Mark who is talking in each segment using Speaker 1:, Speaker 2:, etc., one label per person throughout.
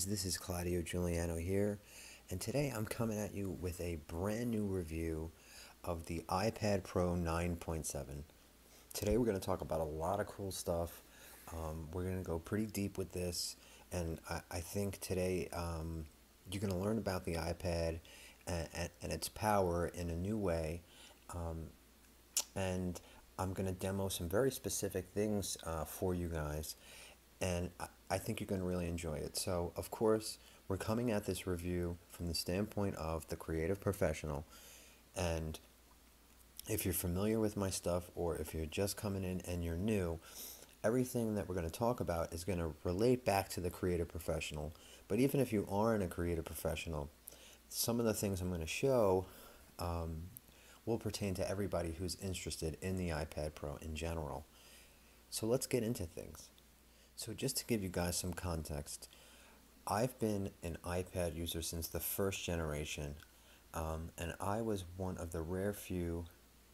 Speaker 1: guys, this is Claudio Giuliano here, and today I'm coming at you with a brand new review of the iPad Pro 9.7. Today we're going to talk about a lot of cool stuff. We're going to go pretty deep with this, and I think today you're going to learn about the iPad and its power in a new way. Um, and I'm going to demo some very specific things for you guys, and I think you're going to really enjoy it. So, of course, we're coming at this review from the standpoint of the creative professional, and if you're familiar with my stuff or if you're just coming in and you're new, everything that we're going to talk about is going to relate back to the creative professional. But even if you aren't a creative professional, some of the things I'm going to show um, will pertain to everybody who's interested in the iPad Pro in general. So let's get into things. So just to give you guys some context, I've been an iPad user since the first generation, and I was one of the rare few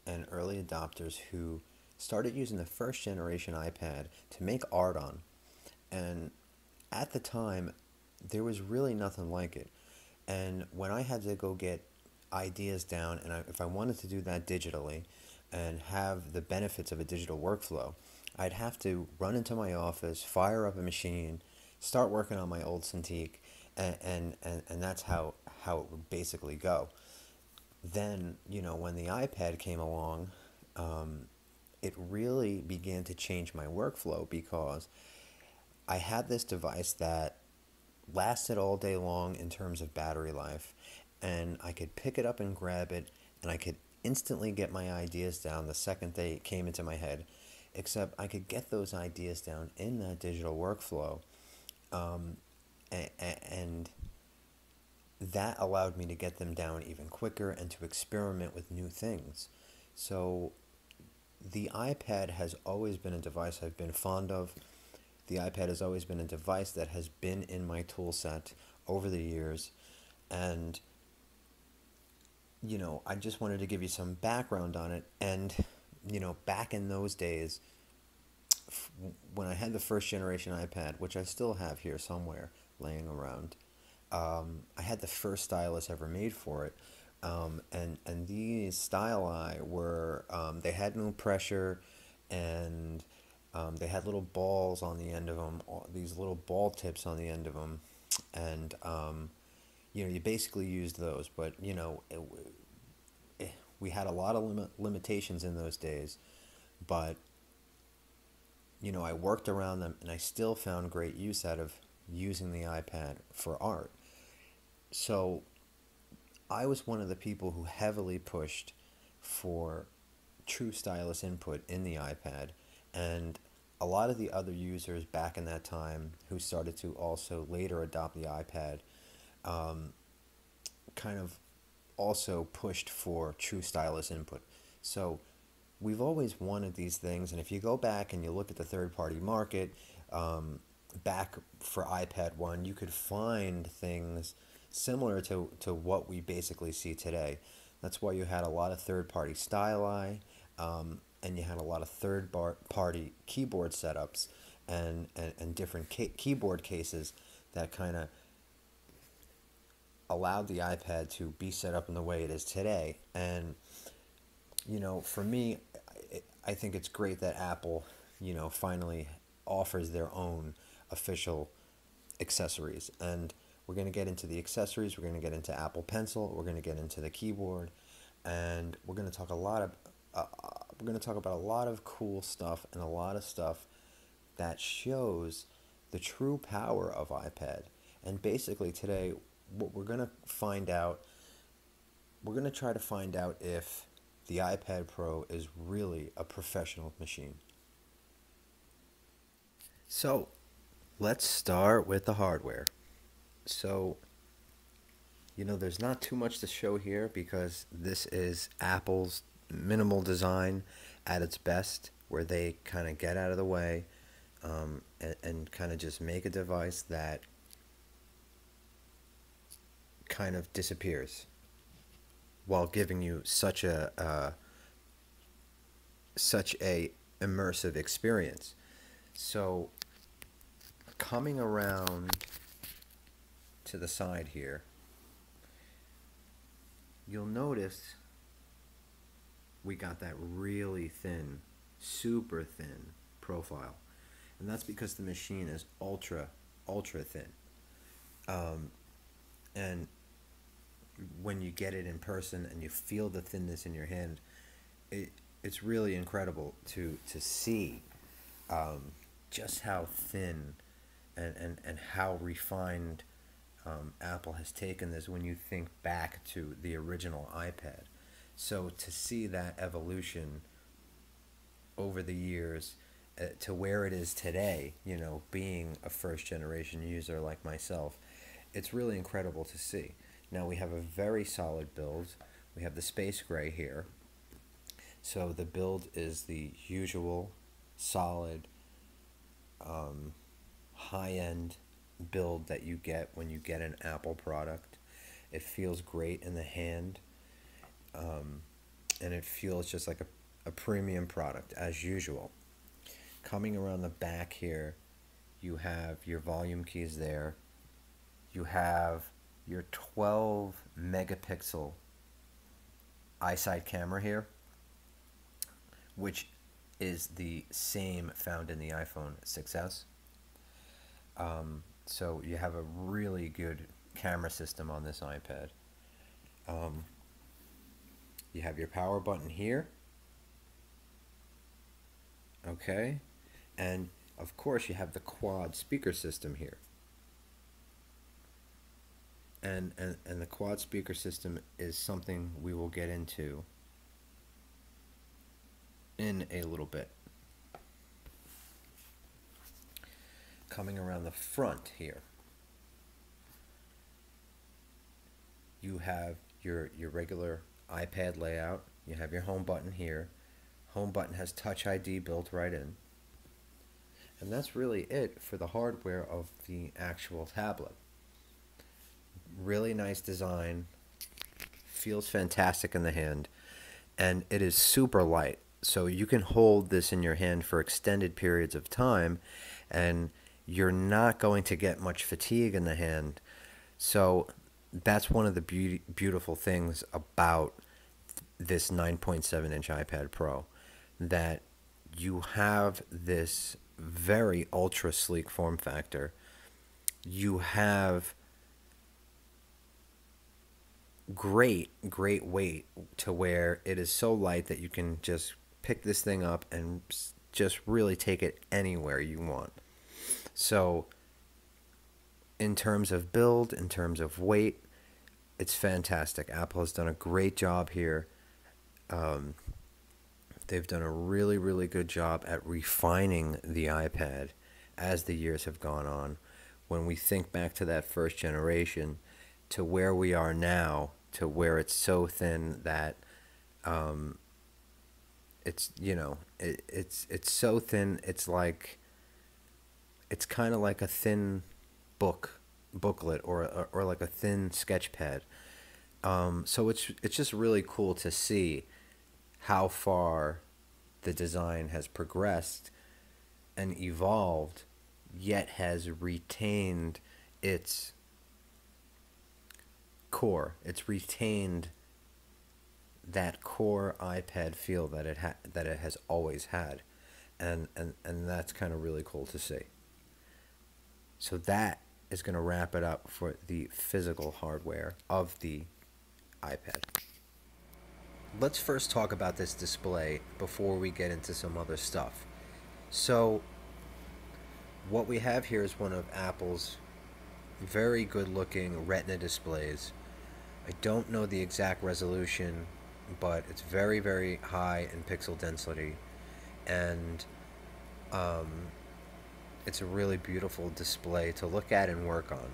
Speaker 1: and early adopters who started using the first generation iPad to make art on. And at the time, there was really nothing like it. And when I had to go get ideas down, and if I wanted to do that digitally and have the benefits of a digital workflow, I'd have to run into my office, fire up a machine, start working on my old Cintiq, and that's how it would basically go. Then, when the iPad came along, it really began to change my workflow because I had this device that lasted all day long in terms of battery life, and I could pick it up and grab it, and I could instantly get my ideas down the second they came into my head, except I could get those ideas down in that digital workflow, um, and that allowed me to get them down even quicker and to experiment with new things. So the iPad has always been a device I've been fond of. The iPad has always been a device that has been in my tool set over the years. And, I just wanted to give you some background on it. And, back in those days, when I had the first generation iPad, which I still have here somewhere laying around, I had the first stylus ever made for it. And these styli were, they had no pressure, and they had little balls on the end of them, these little ball tips on the end of them. And, you basically used those, but, we had a lot of limitations in those days, but, I worked around them and I still found great use out of using the iPad for art. So I was one of the people who heavily pushed for true stylus input in the iPad, and a lot of the other users back in that time who started to also later adopt the iPad um, kind of also pushed for true stylus input. So we've always wanted these things, and if you go back and you look at the third-party market, back for iPad 1, you could find things similar to what we basically see today. That's why you had a lot of third-party styli, and you had a lot of third-party keyboard setups and different keyboard cases that kind of allowed the iPad to be set up in the way it is today. And, for me, I think it's great that Apple, finally offers their own official accessories. And we're going to get into the accessories, we're going to get into Apple Pencil, we're going to get into the keyboard, and we're going to talk about a lot of cool stuff and a lot of stuff that shows the true power of iPad. And basically today, what we're going to find out, we're going to try to find out if the iPad Pro is really a professional machine. So, let's start with the hardware. So, there's not too much to show here because this is Apple's minimal design at its best, where they kind of get out of the way, and kind of just make a device that kind of disappears while giving you such a immersive experience. So coming around to the side here, you'll notice we got that really thin, super thin profile. And that's because the machine is ultra thin. Um, and when you get it in person and you feel the thinness in your hand, it's really incredible to see just how thin and how refined Apple has taken this when you think back to the original iPad. So to see that evolution over the years to where it is today, being a first generation user like myself, it's really incredible to see. Now we have a very solid build. We have the space gray here. So the build is the usual solid high-end build that you get when you get an Apple product. It feels great in the hand, and it feels just like a premium product as usual. Coming around the back here, you have your volume keys there. You have your 12 megapixel iSight camera here, which is the same found in the iPhone 6s. So you have a really good camera system on this iPad. You have your power button here. Okay. And of course you have the quad speaker system here. And the quad speaker system is something we will get into in a little bit. Coming around the front here, you have your regular iPad layout. You have your home button here. Home button has Touch ID built right in. And that's really it for the hardware of the actual tablet. Really nice design, feels fantastic in the hand, and it is super light. So you can hold this in your hand for extended periods of time, and you're not going to get much fatigue in the hand. So that's one of the beautiful things about this 9.7-inch iPad Pro, that you have this very ultra sleek form factor. You have great weight to where it is so light that you can just pick this thing up and just really take it anywhere you want. So in terms of build, in terms of weight, it's fantastic. Apple has done a great job here. They've done a really good job at refining the iPad as the years have gone on. When we think back to that first generation to where we are now, to where it's so thin that it's it's so thin, it's kind of like a thin booklet or like a thin sketch pad. So it's just really cool to see how far the design has progressed and evolved, yet has retained its core. It's retained that core iPad feel that it has always had, and that's kind of really cool to see. So that is going to wrap it up for the physical hardware of the iPad. Let's first talk about this display before we get into some other stuff. So what we have here is one of Apple's very good looking Retina displays. I don't know the exact resolution, but it's very high in pixel density, and it's a really beautiful display to look at and work on.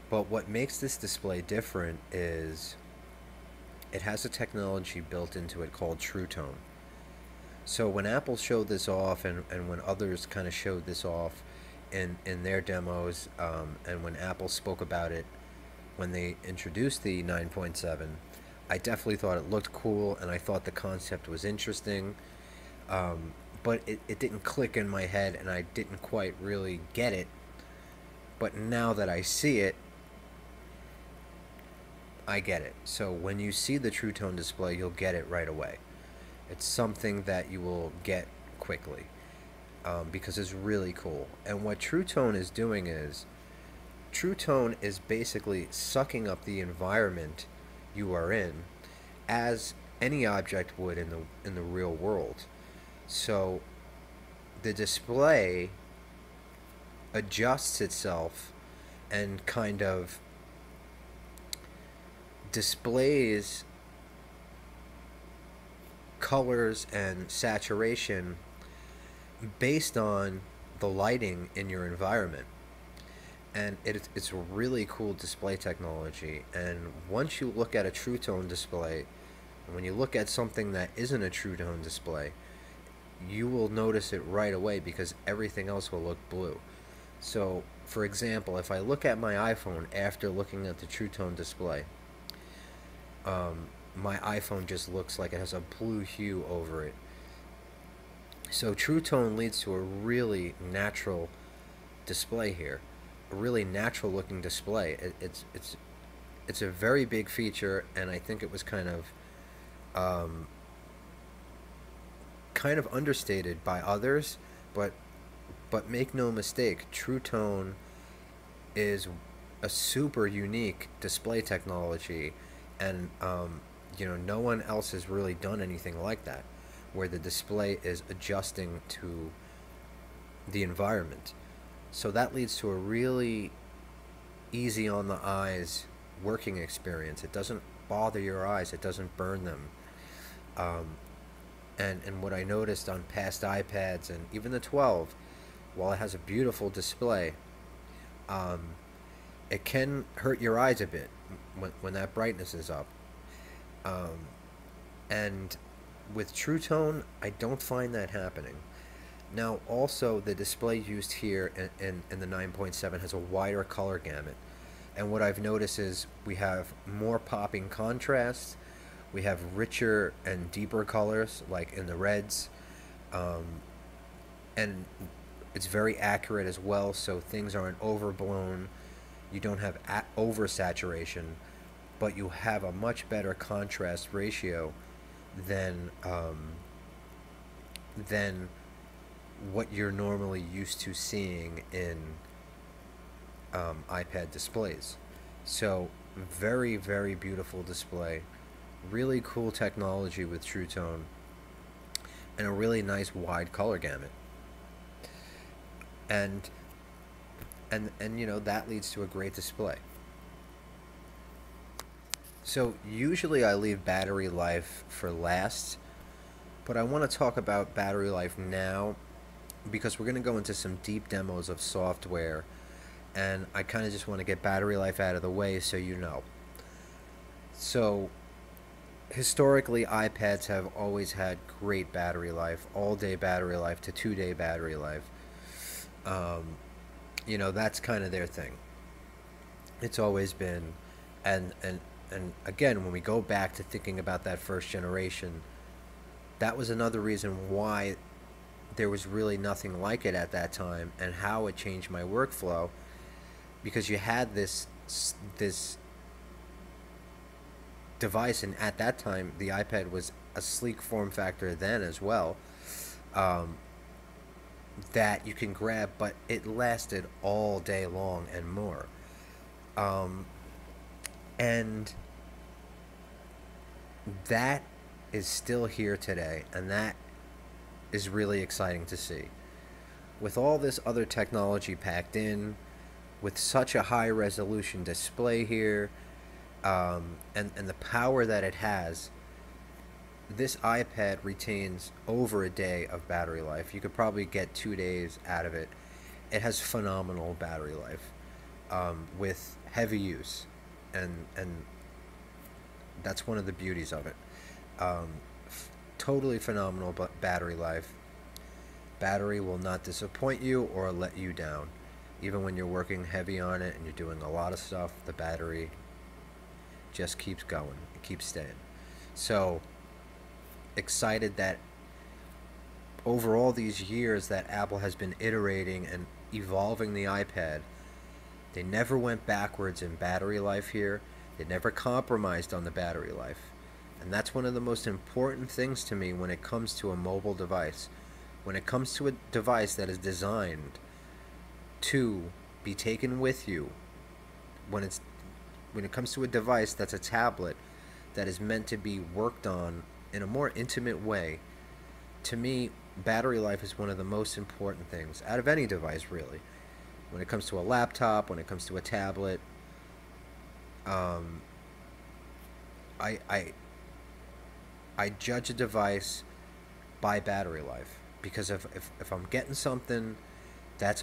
Speaker 1: But what makes this display different is it has a technology built into it called True Tone. So when Apple showed this off, and when others kind of showed this off in their demos, and when Apple spoke about it when they introduced the 9.7, I definitely thought it looked cool, and I thought the concept was interesting, but it didn't click in my head, and I didn't quite really get it But now that I see it, I get it. So when you see the True Tone display, you'll get it right away. It's something that you will get quickly, because it's really cool. And what True Tone is doing is, True Tone is basically sucking up the environment you are in, as any object would in the real world. So the display adjusts itself and kind of displays colors and saturation based on the lighting in your environment. And it's a really cool display technology. And once you look at a True Tone display, and when you look at something that isn't a True Tone display, you will notice it right away because everything else will look blue. So, for example, if I look at my iPhone after looking at the True Tone display, my iPhone just looks like it has a blue hue over it. So True Tone leads to a really natural display here, a really natural looking display. It's a very big feature, and I think it was kind of understated by others, but make no mistake, True Tone is a super unique display technology, and no one else has really done anything like that, where the display is adjusting to the environment. So that leads to a really easy on the eyes working experience. It doesn't bother your eyes. It doesn't burn them. And what I noticed on past iPads and even the 12, while it has a beautiful display, it can hurt your eyes a bit when that brightness is up. And with True Tone, I don't find that happening. Now, also, the display used here in the 9.7 has a wider color gamut. And what I've noticed is we have more popping contrast, we have richer and deeper colors, like in the reds, and it's very accurate as well, so things aren't overblown. You don't have oversaturation, but you have a much better contrast ratio than what you're normally used to seeing in iPad displays. So very, very beautiful display, really cool technology with True Tone, and a really nice wide color gamut. And that leads to a great display. So usually I leave battery life for last, but I want to talk about battery life now because we're going to go into some deep demos of software, and I kind of just want to get battery life out of the way so you know. So historically, iPads have always had great battery life, all-day battery life to 2-day battery life. That's kind of their thing. It's always been, and again, when we go back to thinking about that first generation, that was another reason why there was really nothing like it at that time, and how it changed my workflow, because you had this device, and at that time the iPad was a sleek form factor then as well, that you can grab, but it lasted all day long and more. And that is still here today, and that is really exciting to see. With all this other technology packed in, with such a high resolution display here, and the power that it has, this iPad retains over a day of battery life. You could probably get 2 days out of it. It has phenomenal battery life, with heavy use, and that's one of the beauties of it. Totally phenomenal battery life. Battery will not disappoint you or let you down. Even when you're working heavy on it and you're doing a lot of stuff, the battery just keeps going. It keeps staying. So excited that over all these years that Apple has been iterating and evolving the iPad, They never went backwards in battery life here. They never compromised on the battery life. And that's one of the most important things to me when it comes to a mobile device. When it comes to a device that is designed to be taken with you, when it's when it comes to a device that's a tablet that is meant to be worked on in a more intimate way, to me, battery life is one of the most important things out of any device, really. When it comes to a laptop, when it comes to a tablet, um, I, I I judge a device by battery life, because if I'm getting something that's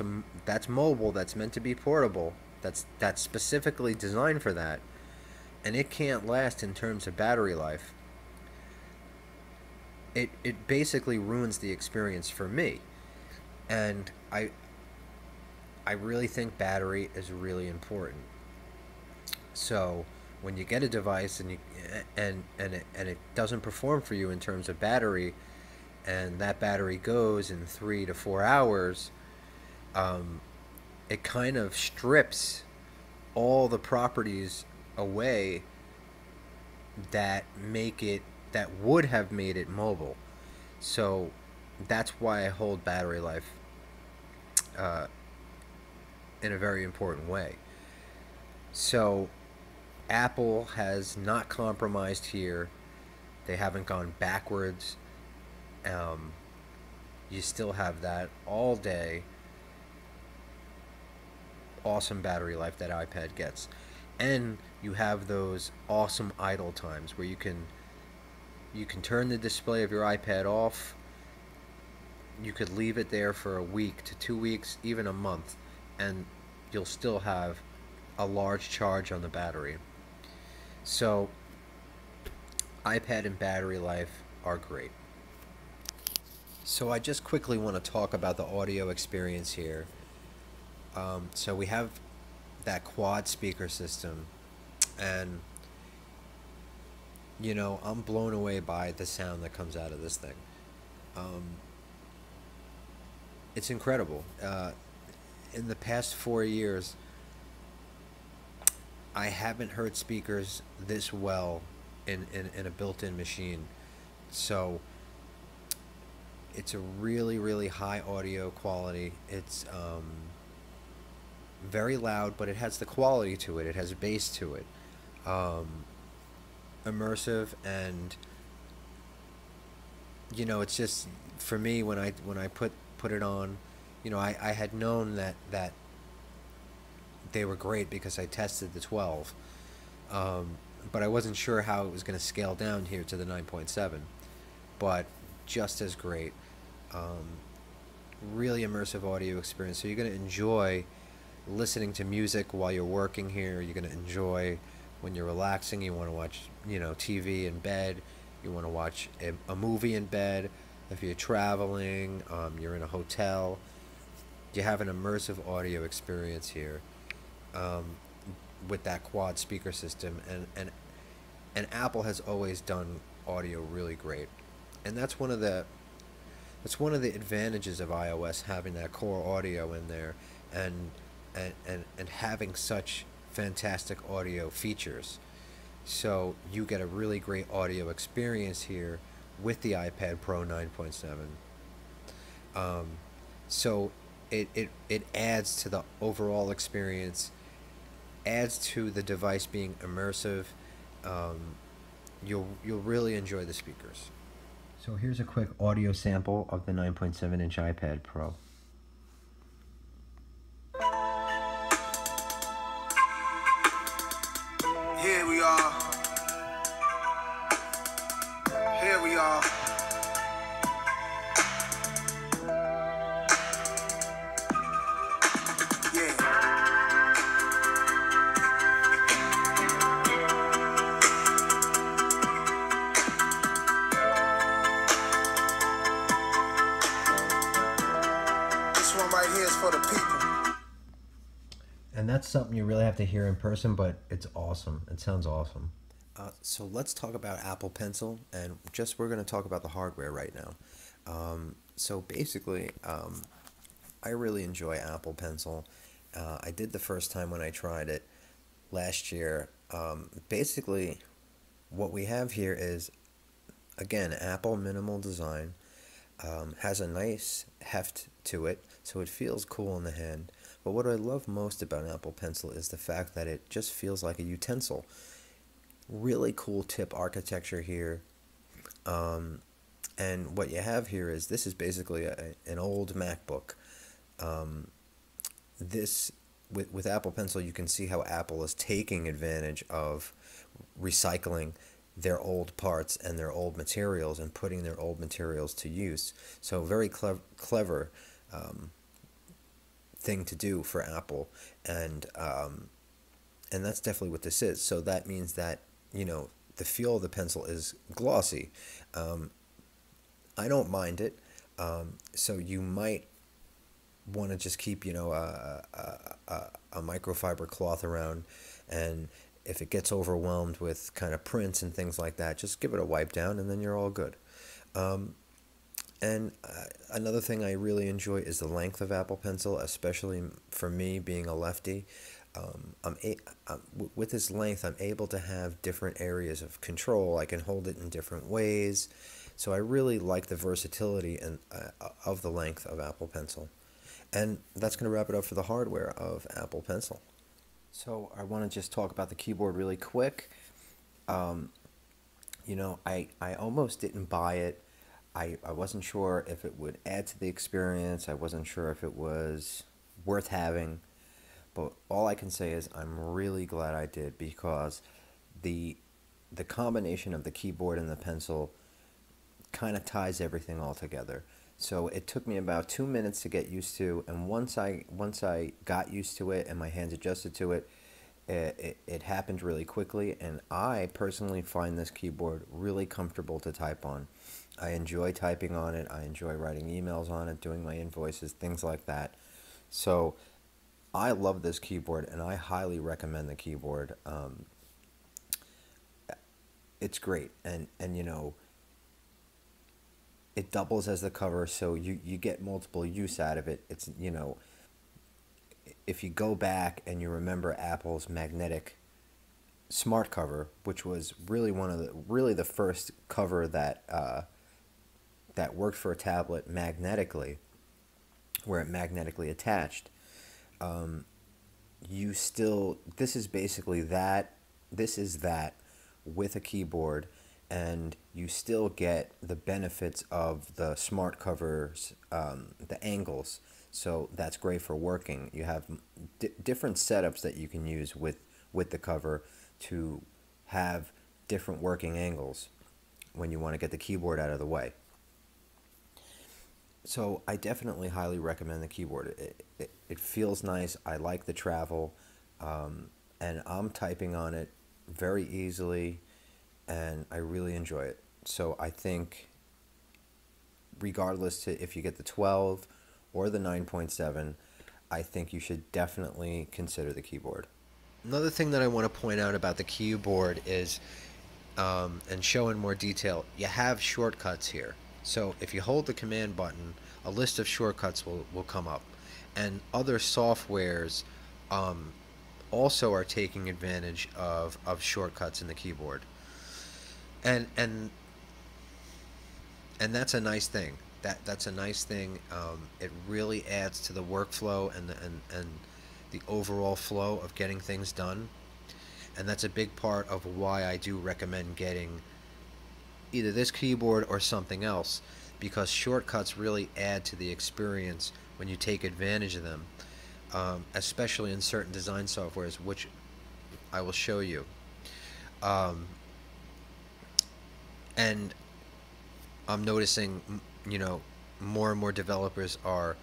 Speaker 1: mobile, that's meant to be portable, that's specifically designed for that, and it can't last in terms of battery life, it basically ruins the experience for me. And I really think battery is really important. So when you get a device and it doesn't perform for you in terms of battery, and that battery goes in 3 to 4 hours, um, it kind of strips all the properties away that would have made it mobile. So that's why I hold battery life uh, in a very important way. So Apple has not compromised here. They haven't gone backwards. Um, you still have that all day awesome battery life that iPad gets. And you have those awesome idle times where you can turn the display of your iPad off. You could leave it there for a week to 2 weeks, even a month, and you'll still have a large charge on the battery. So iPad and battery life are great. So I just quickly want to talk about the audio experience here. So we have that quad speaker system, and I'm blown away by the sound that comes out of this thing. Um, it's incredible. In the past 4 years, I haven't heard speakers this well in a built-in machine. So it's a really, really high audio quality. It's very loud, but it has the quality to it. It has bass to it. Um, Immersive, and it's just, for me, when I put it on, I had known that they were great because I tested the 12, but I wasn't sure how it was going to scale down here to the 9.7, but just as great. Um, really immersive audio experience. So you're going to enjoy listening to music while you're working here. You're going to enjoy when you're relaxing. You want to watch, TV in bed. You want to watch a movie in bed. If you're traveling, you're in a hotel. You have an immersive audio experience here, um, with that quad speaker system, and Apple has always done audio really great, and that's one of the advantages of iOS, having that core audio in there, and and having such fantastic audio features. So you get a really great audio experience here with the iPad Pro 9.7. Um, so it adds to the overall experience, adds to the device being immersive. Um, you'll really enjoy the speakers. So here's a quick audio sample of the 9.7-inch iPad Pro.
Speaker 2: Here we are. Here we are. Yeah. This one right here is for the people.
Speaker 1: And that's something you really have to hear in person, but it's awesome. It sounds awesome. So let's talk about Apple Pencil, and we're going to talk about the hardware right now. So basically, I really enjoy Apple Pencil, I did the first time when I tried it last year. Basically, what we have here is, again, Apple minimal design. Has a nice heft to it, so it feels cool in the hand. But what I love most about Apple Pencil is the fact that it just feels like a utensil. Really cool tip architecture here. Um, and what you have here is this is basically an old MacBook. Um, this with Apple Pencil, you can see how Apple is taking advantage of recycling their old parts and their old materials and putting their old materials to use. So very clever um, thing to do for Apple, and that's definitely what this is. So that means that the feel of the pencil is glossy. Um, I don't mind it. So you might want to just keep a microfiber cloth around, and if it gets overwhelmed with kind of prints and things like that, just give it a wipe down and then you're all good. um, and another thing I really enjoy is the length of Apple Pencil, especially for me being a lefty. With this length, I'm able to have different areas of control. I can hold it in different ways, so I really like the versatility and of the length of Apple Pencil. And that's going to wrap it up for the hardware of Apple Pencil. So I want to just talk about the keyboard really quick. Um, I almost didn't buy it. I wasn't sure if it would add to the experience. I wasn't sure if it was worth having. But all I can say is I'm really glad I did, because the the combination of the keyboard and the pencil kind of ties everything all together. So it took me about 2 minutes to get used to, and once I got used to it and my hands adjusted to it, it happened really quickly. And I personally find this keyboard really comfortable to type on. I enjoy typing on it. I enjoy writing emails on it, doing my invoices, things like that. So I love this keyboard, and I highly recommend the keyboard. It's great, and it doubles as the cover, so you get multiple use out of it. It's if you go back and you remember Apple's magnetic smart cover, which was really the first cover that worked for a tablet magnetically, where it magnetically attached. Um, you still this is basically that this is that with a keyboard, and you still get the benefits of the smart covers, the angles. So that's great for working. You have different setups that you can use with the cover to have different working angles when you want to get the keyboard out of the way. So I definitely highly recommend the keyboard. It feels nice. I like the travel, and I'm typing on it very easily, and I really enjoy it. So I think, regardless to if you get the 12 or the 9.7, I think you should definitely consider the keyboard. Another thing that I want to point out about the keyboard is, and show in more detail, you have shortcuts here. So if you hold the command button, a list of shortcuts will come up. And other softwares also are taking advantage of shortcuts in the keyboard. And and and that's a nice thing. That's a nice thing. It really adds to the workflow and the overall flow of getting things done. And that's a big part of why I do recommend getting either this keyboard or something else, because shortcuts really add to the experience when you take advantage of them, especially in certain design softwares, which I will show you. Um, and I'm noticing, more and more developers are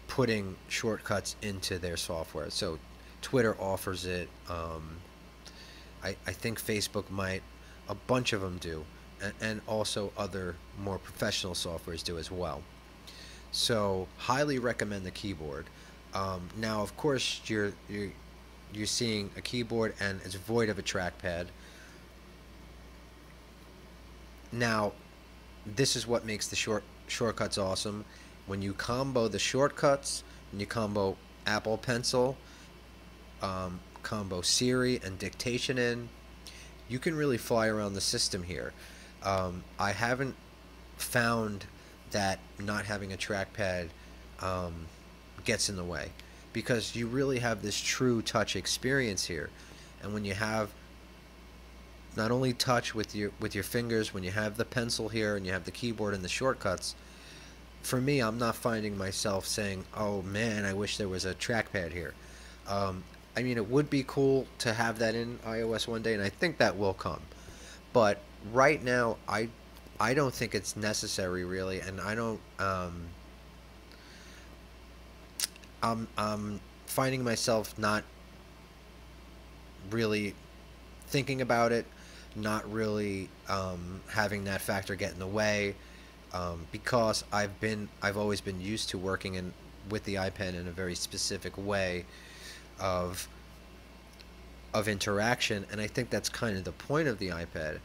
Speaker 1: putting shortcuts into their software. So Twitter offers it. I think Facebook might. A bunch of them do, and also other more professional softwares do as well. So highly recommend the keyboard. Now, of course, you're seeing a keyboard and it's void of a trackpad. Now, this is what makes the shortcuts awesome. When you combo the shortcuts and you combo Apple Pencil, combo Siri and dictation in, you can really fly around the system here. I haven't found that not having a trackpad um, gets in the way, because you really have this true touch experience here. And when you have not only touch with your fingers, when you have the pencil here and you have the keyboard and the shortcuts, for me, I'm not finding myself saying, "Oh man, I wish there was a trackpad here." Um, I mean, it would be cool to have that in iOS one day, and I think that will come. But right now, I don't think it's necessary really, and I don't. I'm finding myself not really thinking about it, not really having that factor get in the way, because I've always been used to working in with the iPad in a very specific way of interaction, and I think that's kind of the point of the iPad.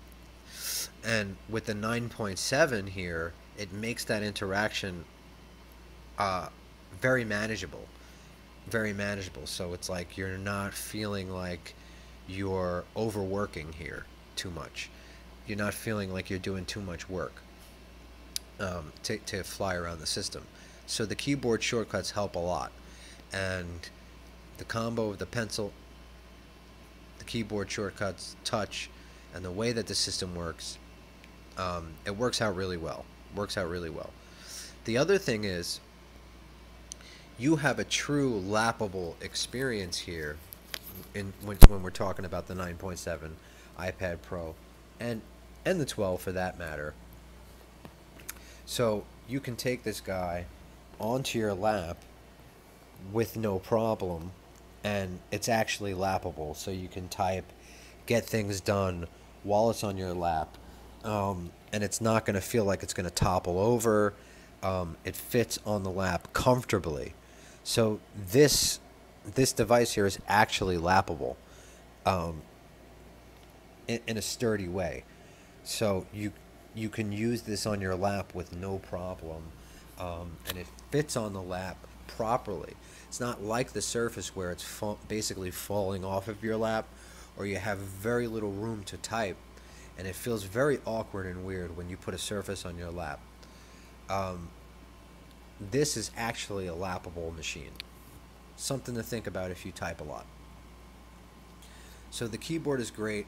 Speaker 1: And with the 9.7 here, it makes that interaction uh, very manageable, very manageable. So it's like you're not feeling like you're overworking here too much. You're not feeling like you're doing too much work to fly around the system. So the keyboard shortcuts help a lot, and the combo of the pencil, the keyboard shortcuts, touch, and the way that the system works, it works out really well. Works out really well. The other thing is, you have a true lappable experience here when we're talking about the 9.7 iPad Pro, and the 12 for that matter. So you can take this guy onto your lap with no problem, and it's actually lappable. So you can type, get things done while it's on your lap, and it's not going to feel like it's going to topple over. It fits on the lap comfortably. So this device here is actually lappable in a sturdy way. So you can use this on your lap with no problem, and it fits on the lap properly. It's not like the Surface where it's basically falling off of your lap, or you have very little room to type, and it feels very awkward and weird when you put a Surface on your lap. This is actually a lappable machine. Something to think about if you type a lot. So the keyboard is great.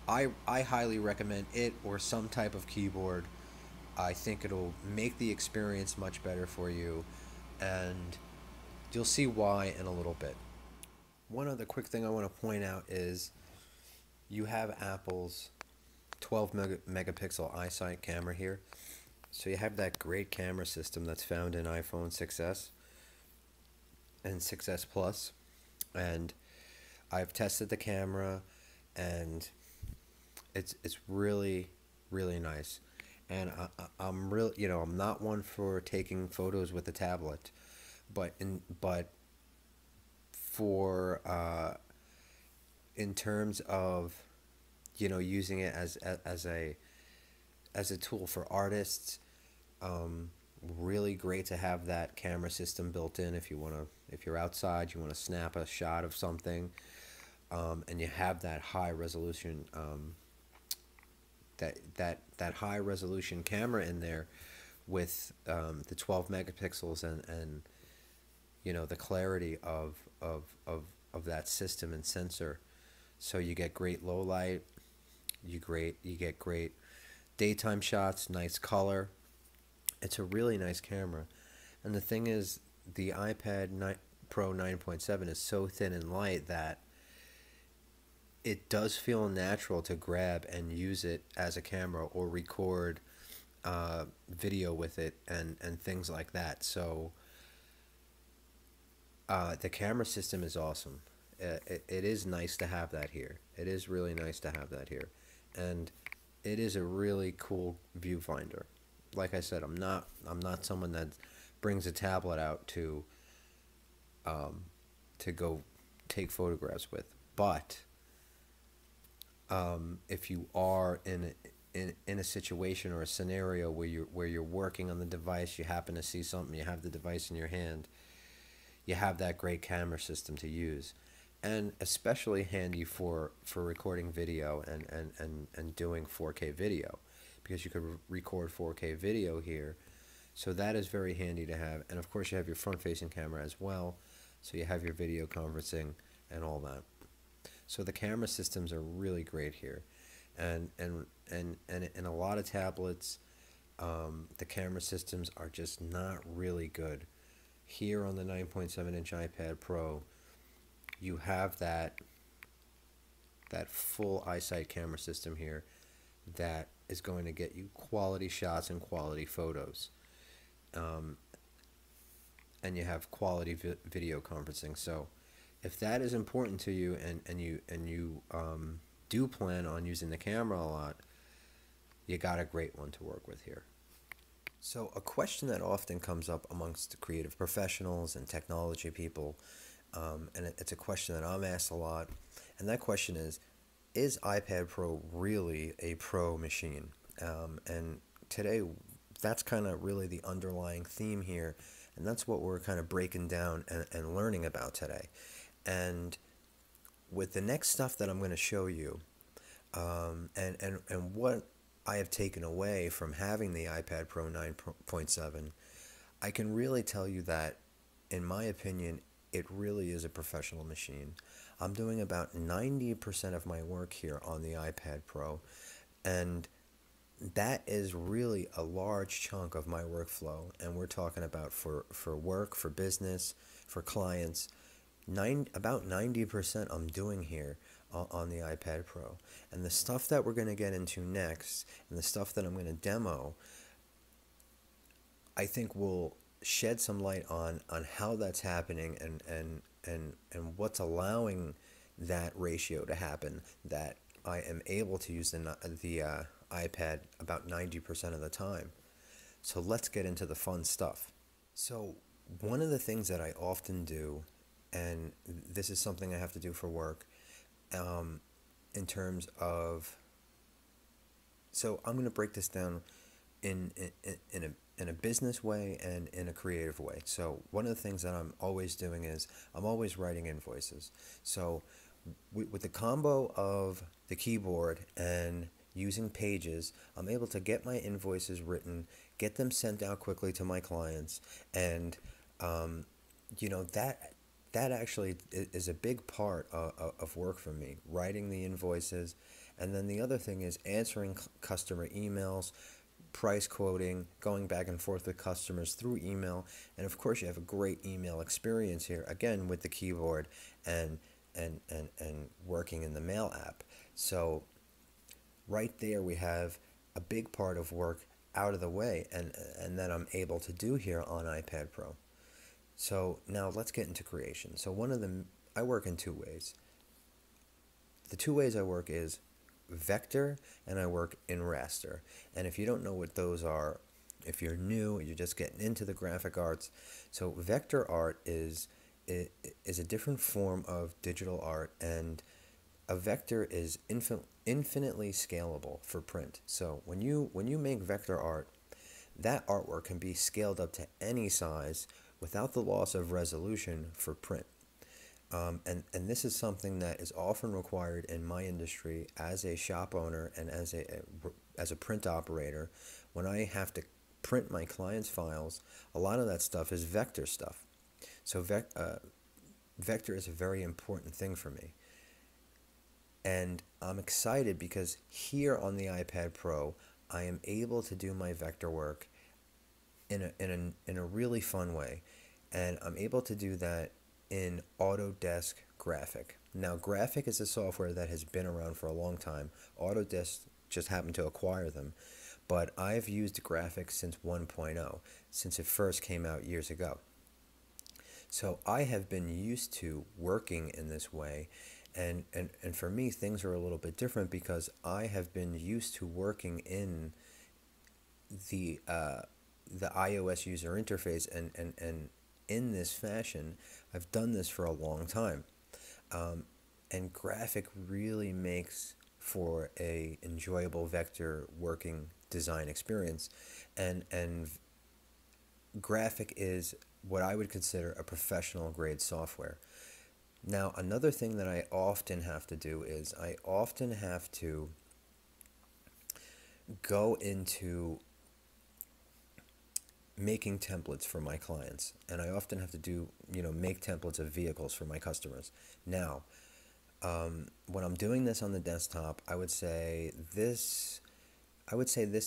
Speaker 1: I highly recommend it or some type of keyboard. I think it'll make the experience much better for you, and you'll see why in a little bit. One other quick thing I want to point out is you have Apple's 12 megapixel iSight camera here. So you have that great camera system that's found in iPhone 6s and 6s Plus, and I've tested the camera, and it's really nice. And I'm real, I'm not one for taking photos with a tablet, but for in terms of using it as a tool for artists, really great to have that camera system built in. If you're outside, you want to snap a shot of something, and you have that high resolution, that high resolution camera in there with the 12 megapixels, and the clarity of that system and sensor. So you get great low light, you get great daytime shots, nice color. It's a really nice camera. And the thing is, the iPad Pro 9.7 is so thin and light that it does feel natural to grab and use it as a camera or record video with it, and things like that. So the camera system is awesome. It is nice to have that here. It is really nice to have that here. And it is a really cool viewfinder. Like I said, I'm not someone that brings a tablet out to go take photographs with. But if you are in a situation or a scenario where you're working on the device, you happen to see something, you have the device in your hand, you have that great camera system to use, and especially handy for recording video and doing 4K video, because you could record 4K video here. So that is very handy to have. And of course you have your front facing camera as well, so you have your video conferencing and all that. So the camera systems are really great here. And in a lot of tablets, the camera systems are just not really good. Here on the 9.7-inch iPad Pro, you have that full eyesight camera system here that is going to get you quality shots and quality photos. Um, and you have quality video conferencing. So if that is important to you, and you do plan on using the camera a lot, you got a great one to work with here. So a question that often comes up amongst creative professionals and technology people, and it's a question that I'm asked a lot, and that question is iPad Pro really a pro machine? And today, that's kind of really the underlying theme here, and that's what we're kind of breaking down and learning about today. And with the next stuff that I'm going to show you, and what I have taken away from having the iPad Pro 9.7, I can really tell you that, in my opinion, it really is a professional machine. I'm doing about 90% of my work here on the iPad Pro, and that is really a large chunk of my workflow. And we're talking about for work, for business, for clients. About 90% I'm doing here on the iPad Pro. And the stuff that we're going to get into next, and the stuff that I'm going to demo, I think will shed some light on how that's happening, and what's allowing that ratio to happen, that I am able to use the iPad about 90% of the time. So let's get into the fun stuff. So one of the things that I often do, and this is something I have to do for work, in terms of, so I'm going to break this down in a business way and in a creative way. So one of the things that I'm always doing is I'm always writing invoices. So with the combo of the keyboard and using Pages, I'm able to get my invoices written, get them sent out quickly to my clients, and that actually is a big part of work for me, writing the invoices. And then the other thing is answering customer emails, price quoting, going back and forth with customers through email. And of course you have a great email experience here, again with the keyboard and working in the mail app. So right there we have a big part of work out of the way, and that I'm able to do here on iPad Pro. So now let's get into creation. So I work in two ways. The two ways I work is vector, and I work in raster. And if you don't know what those are, if you're new, you're just getting into the graphic arts. So vector art is a different form of digital art, and a vector is infinitely scalable for print. So when you make vector art, that artwork can be scaled up to any size without the loss of resolution for print. And this is something that is often required in my industry as a shop owner and as a print operator. When I have to print my clients' files, a lot of that stuff is vector stuff. So vector is a very important thing for me. And I'm excited because here on the iPad Pro, I am able to do my vector work in a really fun way. And I'm able to do that in Autodesk Graphic. Now, Graphic is a software that has been around for a long time. Autodesk just happened to acquire them. But I've used Graphic since 1.0, since it first came out years ago. So I have been used to working in this way. And for me, things are a little bit different because I have been used to working in the iOS user interface, and in this fashion. I've done this for a long time. And Graphic really makes for a enjoyable vector working design experience. And Graphic is what I would consider a professional grade software. Now, another thing that I often have to do is I often have to go into making templates for my clients, and I often have to do, make templates of vehicles for my customers. Now, when I'm doing this on the desktop, I would say this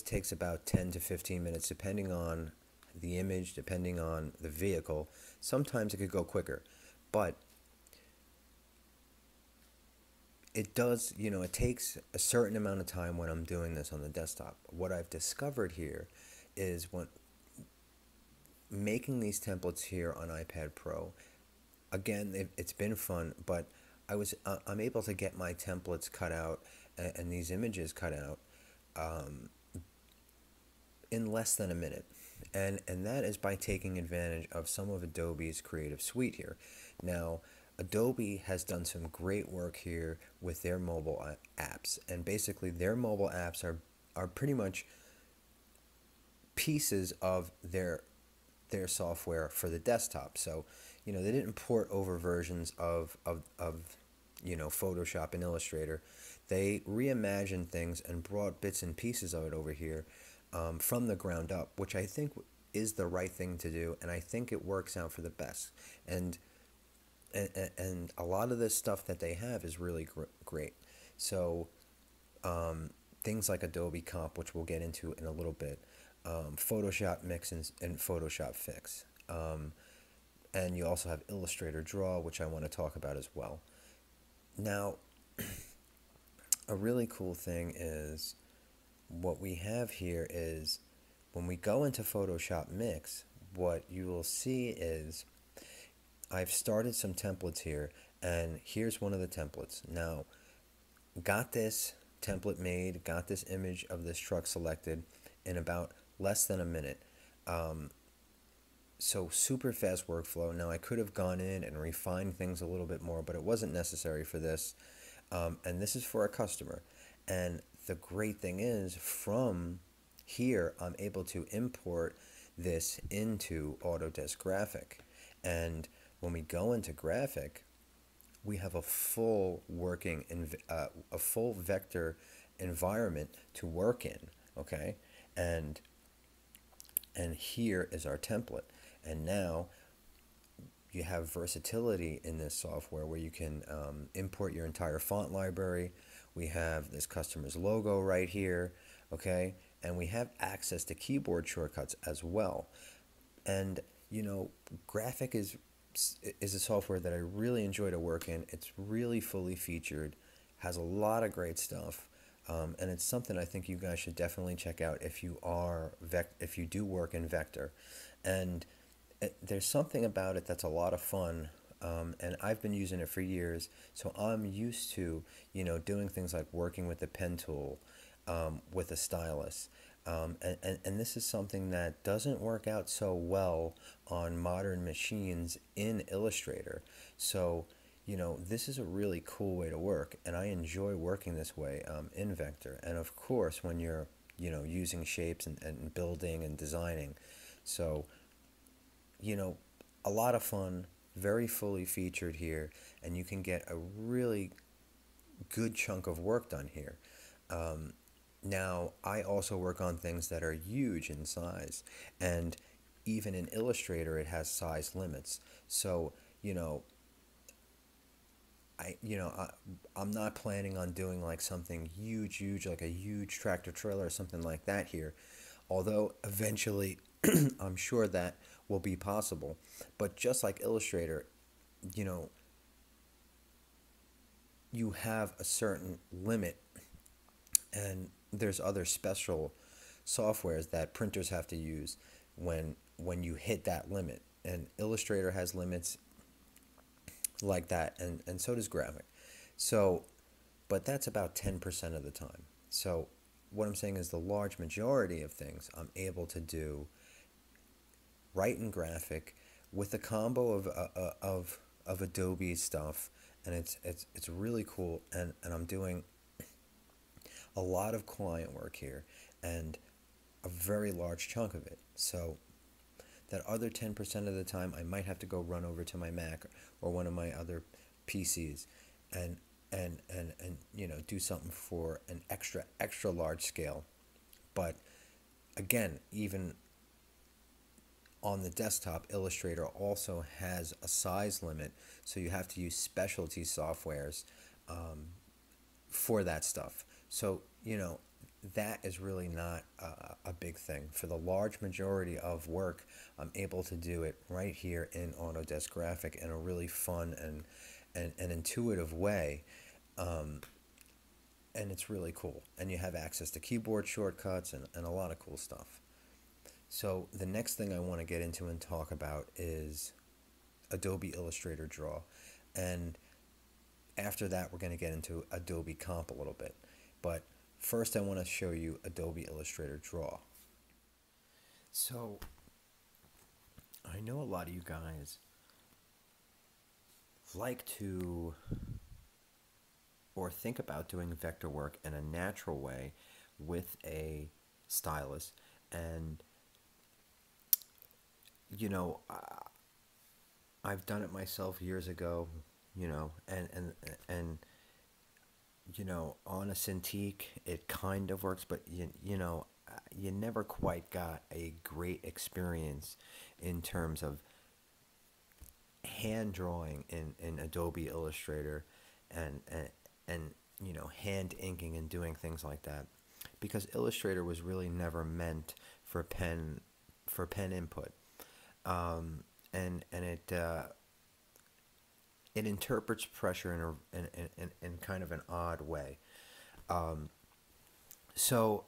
Speaker 1: takes about 10 to 15 minutes depending on the image, depending on the vehicle. Sometimes it could go quicker, but it takes a certain amount of time when I'm doing this on the desktop. What I've discovered here is when making these templates here on iPad Pro, again, it's been fun, but I'm able to get my templates cut out and these images cut out in less than a minute. And that is by taking advantage of some of Adobe's Creative Suite here. Now, Adobe has done some great work here with their mobile apps, and basically their mobile apps are pretty much pieces of their software for the desktop. So, they didn't port over versions of Photoshop and Illustrator. They reimagined things and brought bits and pieces of it over here from the ground up, which I think is the right thing to do, and I think it works out for the best. And and a lot of this stuff that they have is really great. So things like Adobe Comp, which we'll get into in a little bit, Photoshop Mix and Photoshop Fix. And you also have Illustrator Draw, which I want to talk about as well. Now, a really cool thing is what we have here is when we go into Photoshop Mix, what you will see is I've started some templates here, and here's one of the templates. Now, got this template made, got this image of this truck selected in about less than a minute. So super fast workflow. Now I could have gone in and refined things a little bit more, but it wasn't necessary for this. And this is for a customer. And the great thing is, from here, I'm able to import this into Autodesk Graphic. And when we go into Graphic, we have a full a full vector environment to work in. Okay, and here is our template. And now you have versatility in this software where you can import your entire font library. We have this customer's logo right here, okay? And we have access to keyboard shortcuts as well. And, Graphic is a software that I really enjoy to work in. It's really fully featured, has a lot of great stuff. And it's something I think you guys should definitely check out if if you do work in vector. And there's something about it that's a lot of fun, and I've been using it for years, so I'm used to doing things like working with the pen tool, with a stylus, and this is something that doesn't work out so well on modern machines in Illustrator. So this is a really cool way to work, and I enjoy working this way in vector. And of course, when you're using shapes and building and designing, so a lot of fun, very fully featured here, and you can get a really good chunk of work done here. Now, I also work on things that are huge in size, and even in Illustrator, it has size limits. So, you know, I'm not planning on doing like something huge, like a huge tractor trailer or something like that here. Although eventually, I'm sure that will be possible. But just like Illustrator, you know, you have a certain limit, and there's other special softwares that printers have to use when you hit that limit. And Illustrator has limits like that, and so does Graphic. So, but that's about 10% of the time. So, what I'm saying is the large majority of things I'm able to do right in Graphic with a combo of Adobe stuff, and it's really cool. And I'm doing a lot of client work here, and a very large chunk of it. So That other 10% of the time, I might have to go run over to my Mac or one of my other PCs and do something for an extra large scale. But again, even on the desktop, Illustrator also has a size limit, so you have to use specialty softwares for that stuff. So, that is really not a big thing. For the large majority of work, I'm able to do it right here in Autodesk Graphic in a really fun and intuitive way. Um, and it's really cool. And you have access to keyboard shortcuts and a lot of cool stuff. So the next thing I want to get into and talk about is Adobe Illustrator Draw. And after that, we're going to get into Adobe Comp a little bit. But first, I want to show you Adobe Illustrator Draw. So I know a lot of you guys like to or think about doing vector work in a natural way with a stylus. And, I've done it myself years ago, and on a Cintiq, it kind of works, but you never quite got a great experience in terms of hand drawing in Adobe Illustrator and hand inking and doing things like that, because Illustrator was really never meant for pen input, and it interprets pressure in kind of an odd way. So,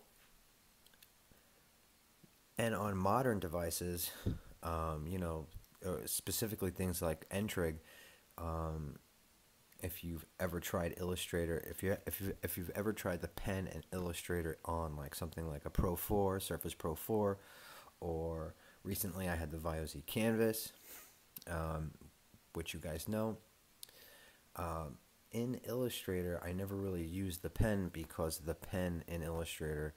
Speaker 1: and on modern devices, specifically things like Entrig, if you've ever tried Illustrator, if you've ever tried the pen and Illustrator on like something like a Pro 4, Surface Pro 4, or recently I had the Vio Z Canvas, which you guys know. In Illustrator, I never really used the pen because the pen in Illustrator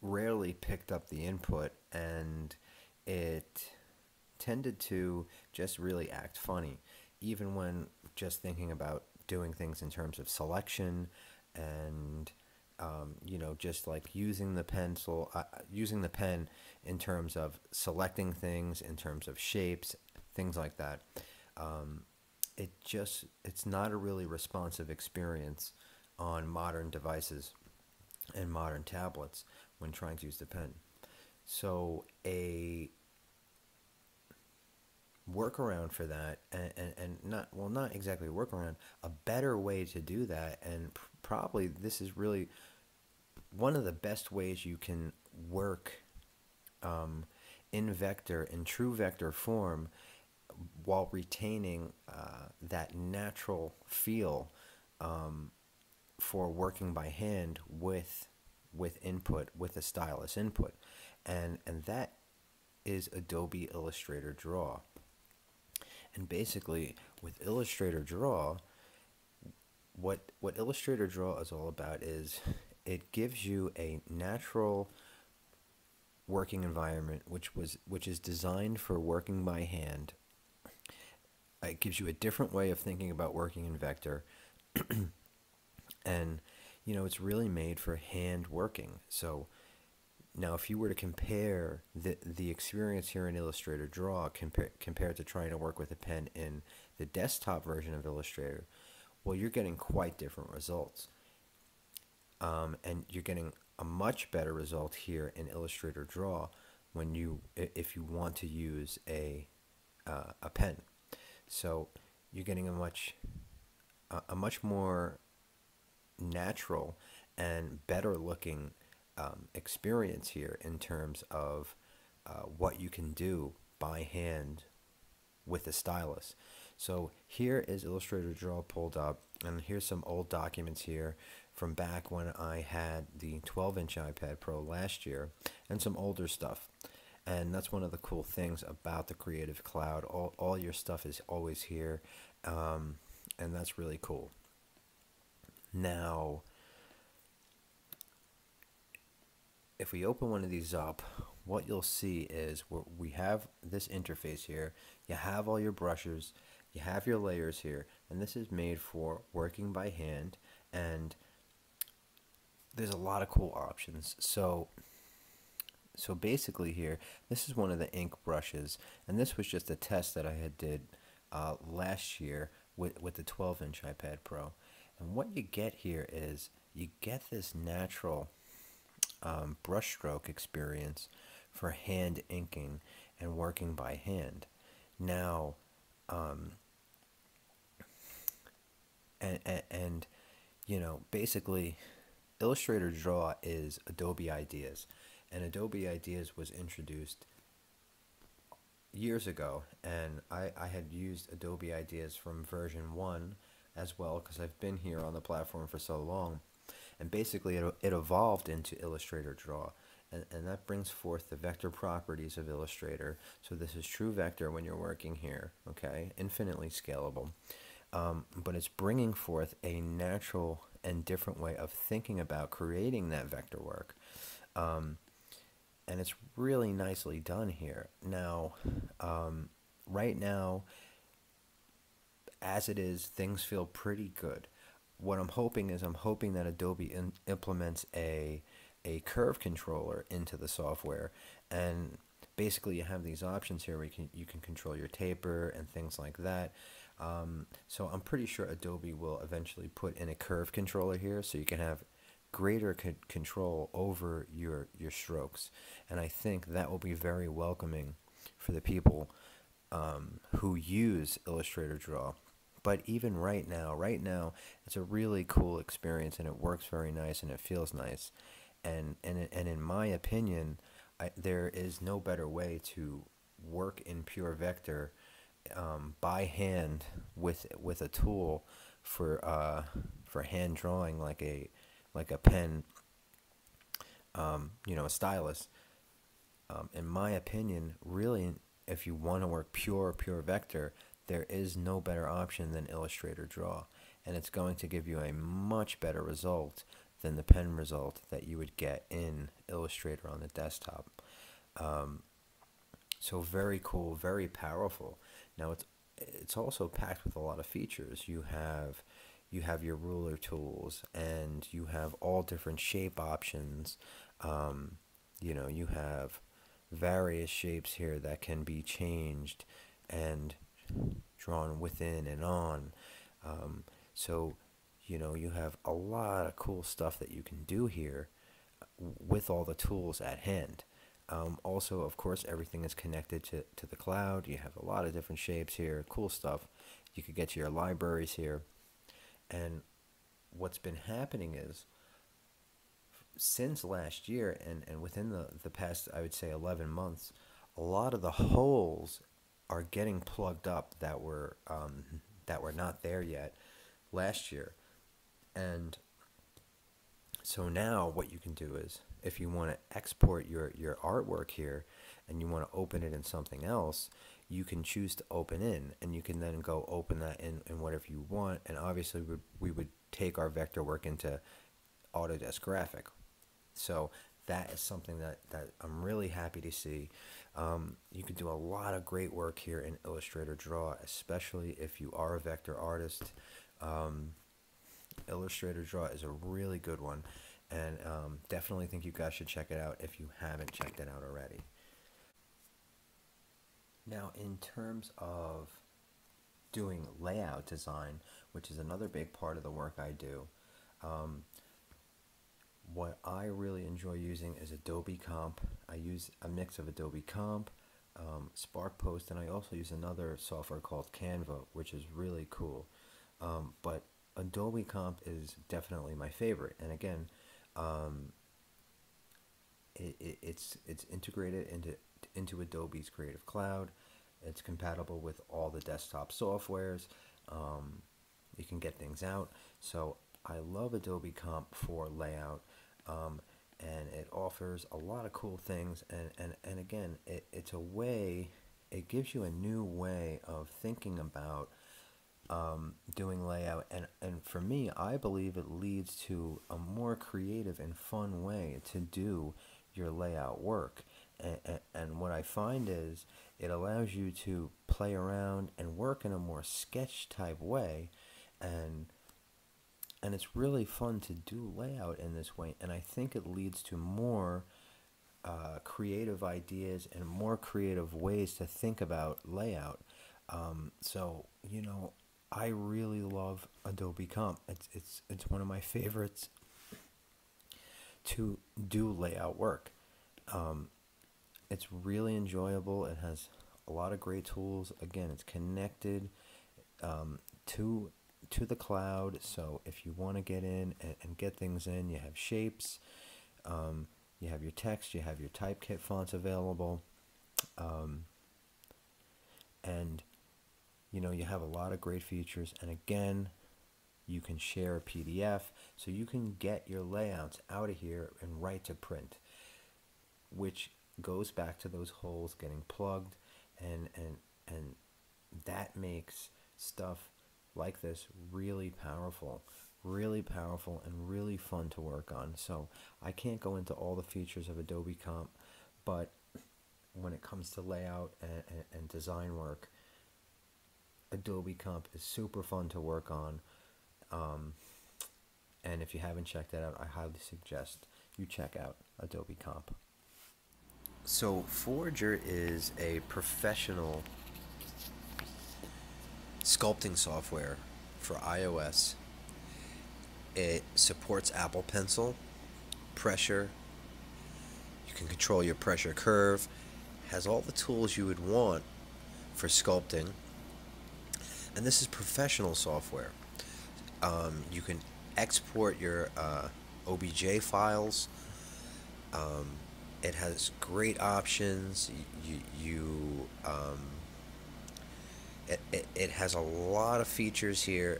Speaker 1: rarely picked up the input, and it tended to just really act funny, even when just thinking about doing things in terms of selection and just like using the pen in terms of selecting things, in terms of shapes, things like that. It's not a really responsive experience on modern devices and modern tablets when trying to use the pen. So a workaround for that, and not exactly a workaround, a better way to do that, and probably this is really one of the best ways you can work in true vector form, while retaining that natural feel for working by hand with input, with a stylus input, and that is Adobe Illustrator Draw. And basically, with Illustrator Draw, what Illustrator Draw is all about is it gives you a natural working environment which is designed for working by hand. It gives you a different way of thinking about working in vector, and it's really made for hand working. So now, if you were to compare the experience here in Illustrator Draw compared to trying to work with a pen in the desktop version of Illustrator, well, you're getting quite different results, and you're getting a much better result here in Illustrator Draw if you want to use a pen. So you're getting a much more natural and better looking experience here in terms of what you can do by hand with a stylus. So here is Illustrator Draw pulled up, and here's some old documents here from back when I had the 12-inch iPad Pro last year, and some older stuff. And that's one of the cool things about the Creative Cloud. All your stuff is always here, and that's really cool. Now, if we open one of these up, what you'll see is we have this interface here. You have all your brushes, you have your layers here, and this is made for working by hand. And there's a lot of cool options. So basically here, this is one of the ink brushes, and this was just a test that I had did last year with the 12-inch iPad Pro. And what you get here is you get this natural brushstroke experience for hand inking and working by hand. Now, um, and basically, Illustrator Draw is Adobe Ideas, and Adobe Ideas was introduced years ago, and I had used Adobe Ideas from version 1 as well because I've been here on the platform for so long. And basically, it evolved into Illustrator Draw, and that brings forth the vector properties of Illustrator. So this is true vector when you're working here, okay? Infinitely scalable. But it's bringing forth a natural and different way of thinking about creating that vector work. And it's really nicely done here. Now, right now, as it is, things feel pretty good. What I'm hoping that Adobe implements a curve controller into the software, and basically you have these options here where you can control your taper and things like that. So I'm pretty sure Adobe will eventually put in a curve controller here, so you can have greater control over your strokes, and I think that will be very welcoming for the people who use Illustrator Draw. But even right now, it's a really cool experience, and it works very nice, and it feels nice. And in my opinion, there is no better way to work in pure vector by hand with a tool for hand drawing like a pen, a stylus. In my opinion, really, if you want to work pure vector, there is no better option than Illustrator Draw, and it's going to give you a much better result than the pen result that you would get in Illustrator on the desktop. So very cool, very powerful. Now it's also packed with a lot of features. You have your ruler tools, and you have all different shape options. You have various shapes here that can be changed and drawn within and on. So, you have a lot of cool stuff that you can do here with all the tools at hand. Also, of course, everything is connected to the cloud. You have a lot of different shapes here, cool stuff. You could get to your libraries here. And what's been happening is, since last year and within the past, I would say, 11 months, a lot of the holes are getting plugged up that were not there yet last year. And so now what you can do is, if you want to export your artwork here and you want to open it in something else, you can choose to open in, and you can then go open that in whatever you want. And obviously we would take our vector work into Autodesk Graphic. So that is something that I'm really happy to see. You can do a lot of great work here in Illustrator Draw, especially if you are a vector artist. Illustrator Draw is a really good one, and definitely think you guys should check it out if you haven't checked it out already. Now, in terms of doing layout design, which is another big part of the work I do, what I really enjoy using is Adobe Comp. I use a mix of Adobe Comp, Spark Post, and I also use another software called Canva, which is really cool. But Adobe Comp is definitely my favorite, and again, it's integrated into Adobe's Creative Cloud. It's compatible with all the desktop softwares. You can get things out. So I love Adobe Comp for layout, and it offers a lot of cool things. And again, it's a way. It gives you a new way of thinking about doing layout, and for me, I believe it leads to a more creative and fun way to do your layout work. And what I find is it allows you to play around and work in a more sketch type way, and it's really fun to do layout in this way, and I think it leads to more creative ideas and more creative ways to think about layout. So I really love Adobe Comp. It's one of my favorites to do layout work. Um, it's really enjoyable. It has a lot of great tools. Again, it's connected um, to the cloud. So if you want to get in and get things in, you have shapes, um, you have your text, you have your typekit fonts available, um, and you have a lot of great features. And again, you can share a PDF, so you can get your layouts out of here and right to print, which goes back to those holes getting plugged, and that makes stuff like this really powerful and really fun to work on. So I can't go into all the features of Adobe Comp, but when it comes to layout and design work, Adobe Comp is super fun to work on. Um, and if you haven't checked that out, I highly suggest you check out Adobe Comp. So Forger is a professional sculpting software for iOS. It supports Apple Pencil, pressure. You can control your pressure curve. Has all the tools you would want for sculpting. And this is professional software. You can export your OBJ files. Um, it has great options. It has a lot of features here.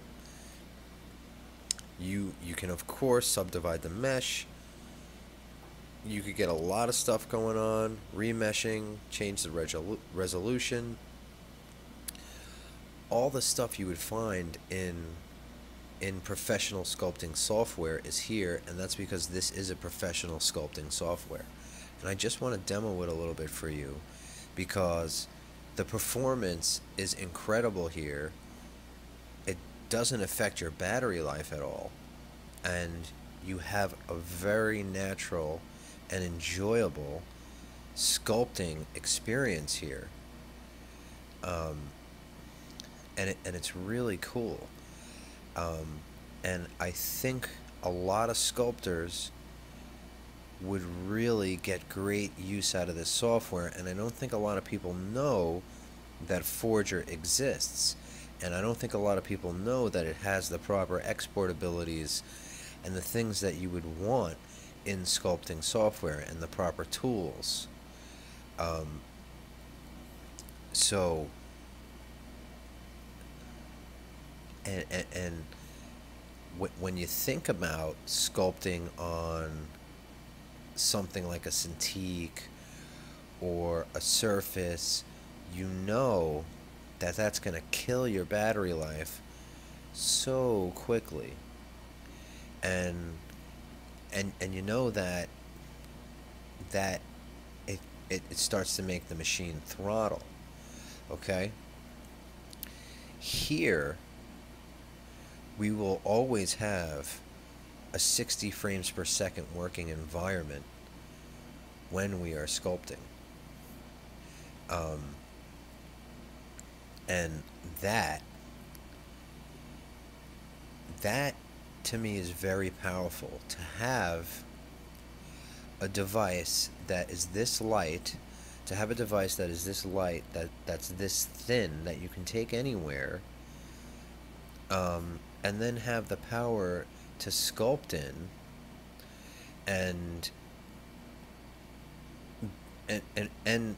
Speaker 1: You can of course subdivide the mesh. You could get a lot of stuff going on. Remeshing, change the resolution. All the stuff you would find in professional sculpting software is here, and that's because this is a professional sculpting software. And I just want to demo it a little bit for you because the performance is incredible here. It doesn't affect your battery life at all, and you have a very natural and enjoyable sculpting experience here. Um, and it's really cool. Um, and I think a lot of sculptors would really get great use out of this software, and I don't think a lot of people know that Forger exists, and I don't think a lot of people know that it has the proper export abilities and the things that you would want in sculpting software and the proper tools. Um, so and when you think about sculpting on something like a Cintiq or a Surface, you know that that's going to kill your battery life so quickly, and you know that it starts to make the machine throttle. Okay, here we will always have a 60 frames per second working environment when we are sculpting. Um, and that to me is very powerful, to have a device that is this light, to have a device that is this light, that's this thin, that you can take anywhere, and then have the power to sculpt in, and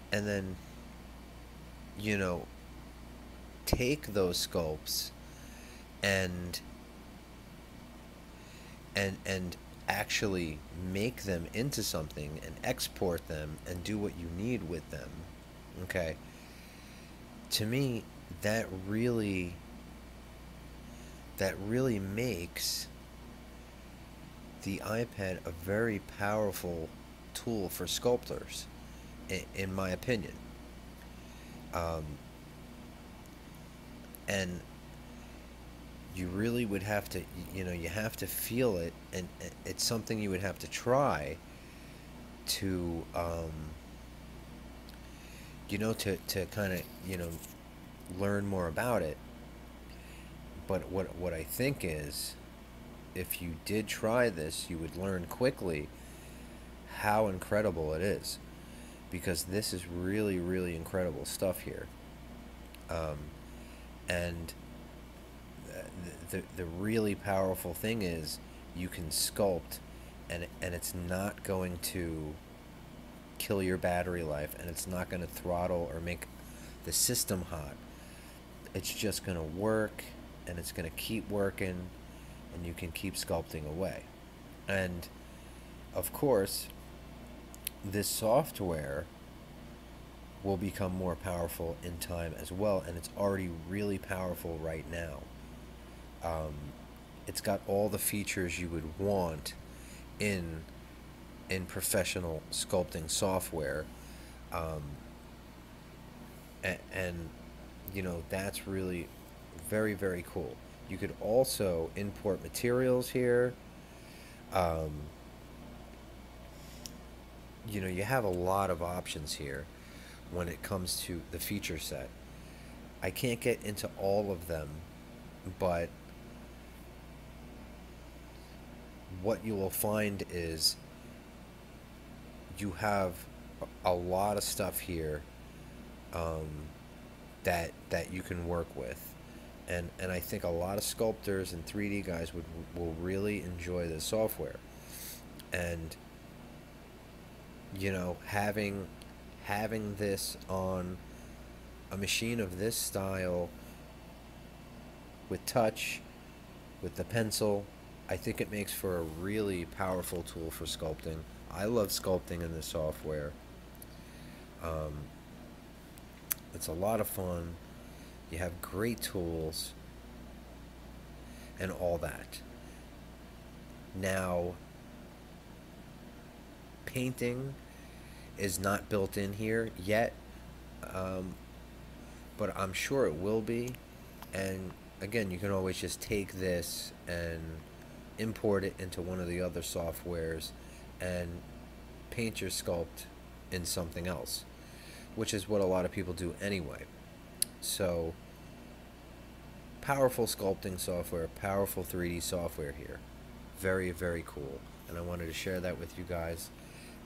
Speaker 1: then take those sculpts and actually make them into something and export them and do what you need with them. Okay, to me that really makes the iPad a very powerful tool for sculptors in my opinion. Um, and you really would have to, you have to feel it, and it's something you would have to try to, to kind of, learn more about it. But what I think is, if you did try this, you would learn quickly how incredible it is, because this is really, really incredible stuff here. Um, and the really powerful thing is you can sculpt, and it's not going to kill your battery life, and it's not going to throttle or make the system hot. It's just going to work, and it's going to keep working, and you can keep sculpting away. And of course, this software will become more powerful in time as well, and it's already really powerful right now. Um, it's got all the features you would want in in professional sculpting software, um, and that's really very, very cool. You could also import materials here. Um, you have a lot of options here when it comes to the feature set. I can't get into all of them, but what you will find is you have a lot of stuff here, um, that you can work with, and I think a lot of sculptors and 3D guys will really enjoy this software. And having this on a machine of this style, with touch, with the pencil, I think it makes for a really powerful tool for sculpting. I love sculpting in this software. Um, it's a lot of fun. You have great tools and all that. Now, painting is not built in here yet, um, but I'm sure it will be. And again, you can always just take this and import it into one of the other softwares and paint your sculpt in something else, which is what a lot of people do anyway. So, powerful sculpting software, powerful 3D software here. Very, very cool. And I wanted to share that with you guys.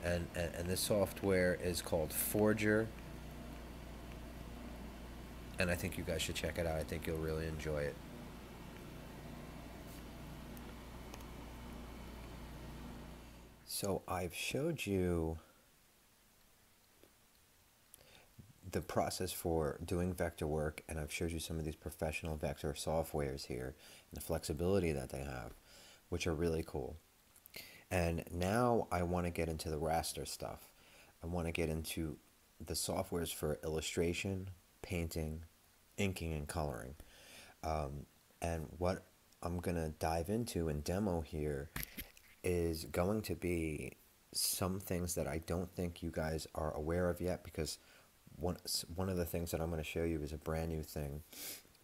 Speaker 1: And this software is called Forger, and I think you guys should check it out. I think you'll really enjoy it. So I've showed you the process for doing vector work, and I've showed you some of these professional vector softwares here and the flexibility that they have, which are really cool. And now I want to get into the raster stuff. I want to get into the softwares for illustration, painting, inking, and coloring. And what I'm going to dive into and demo here is going to be some things that I don't think you guys are aware of yet, because one of the things that I'm going to show you is a brand new thing,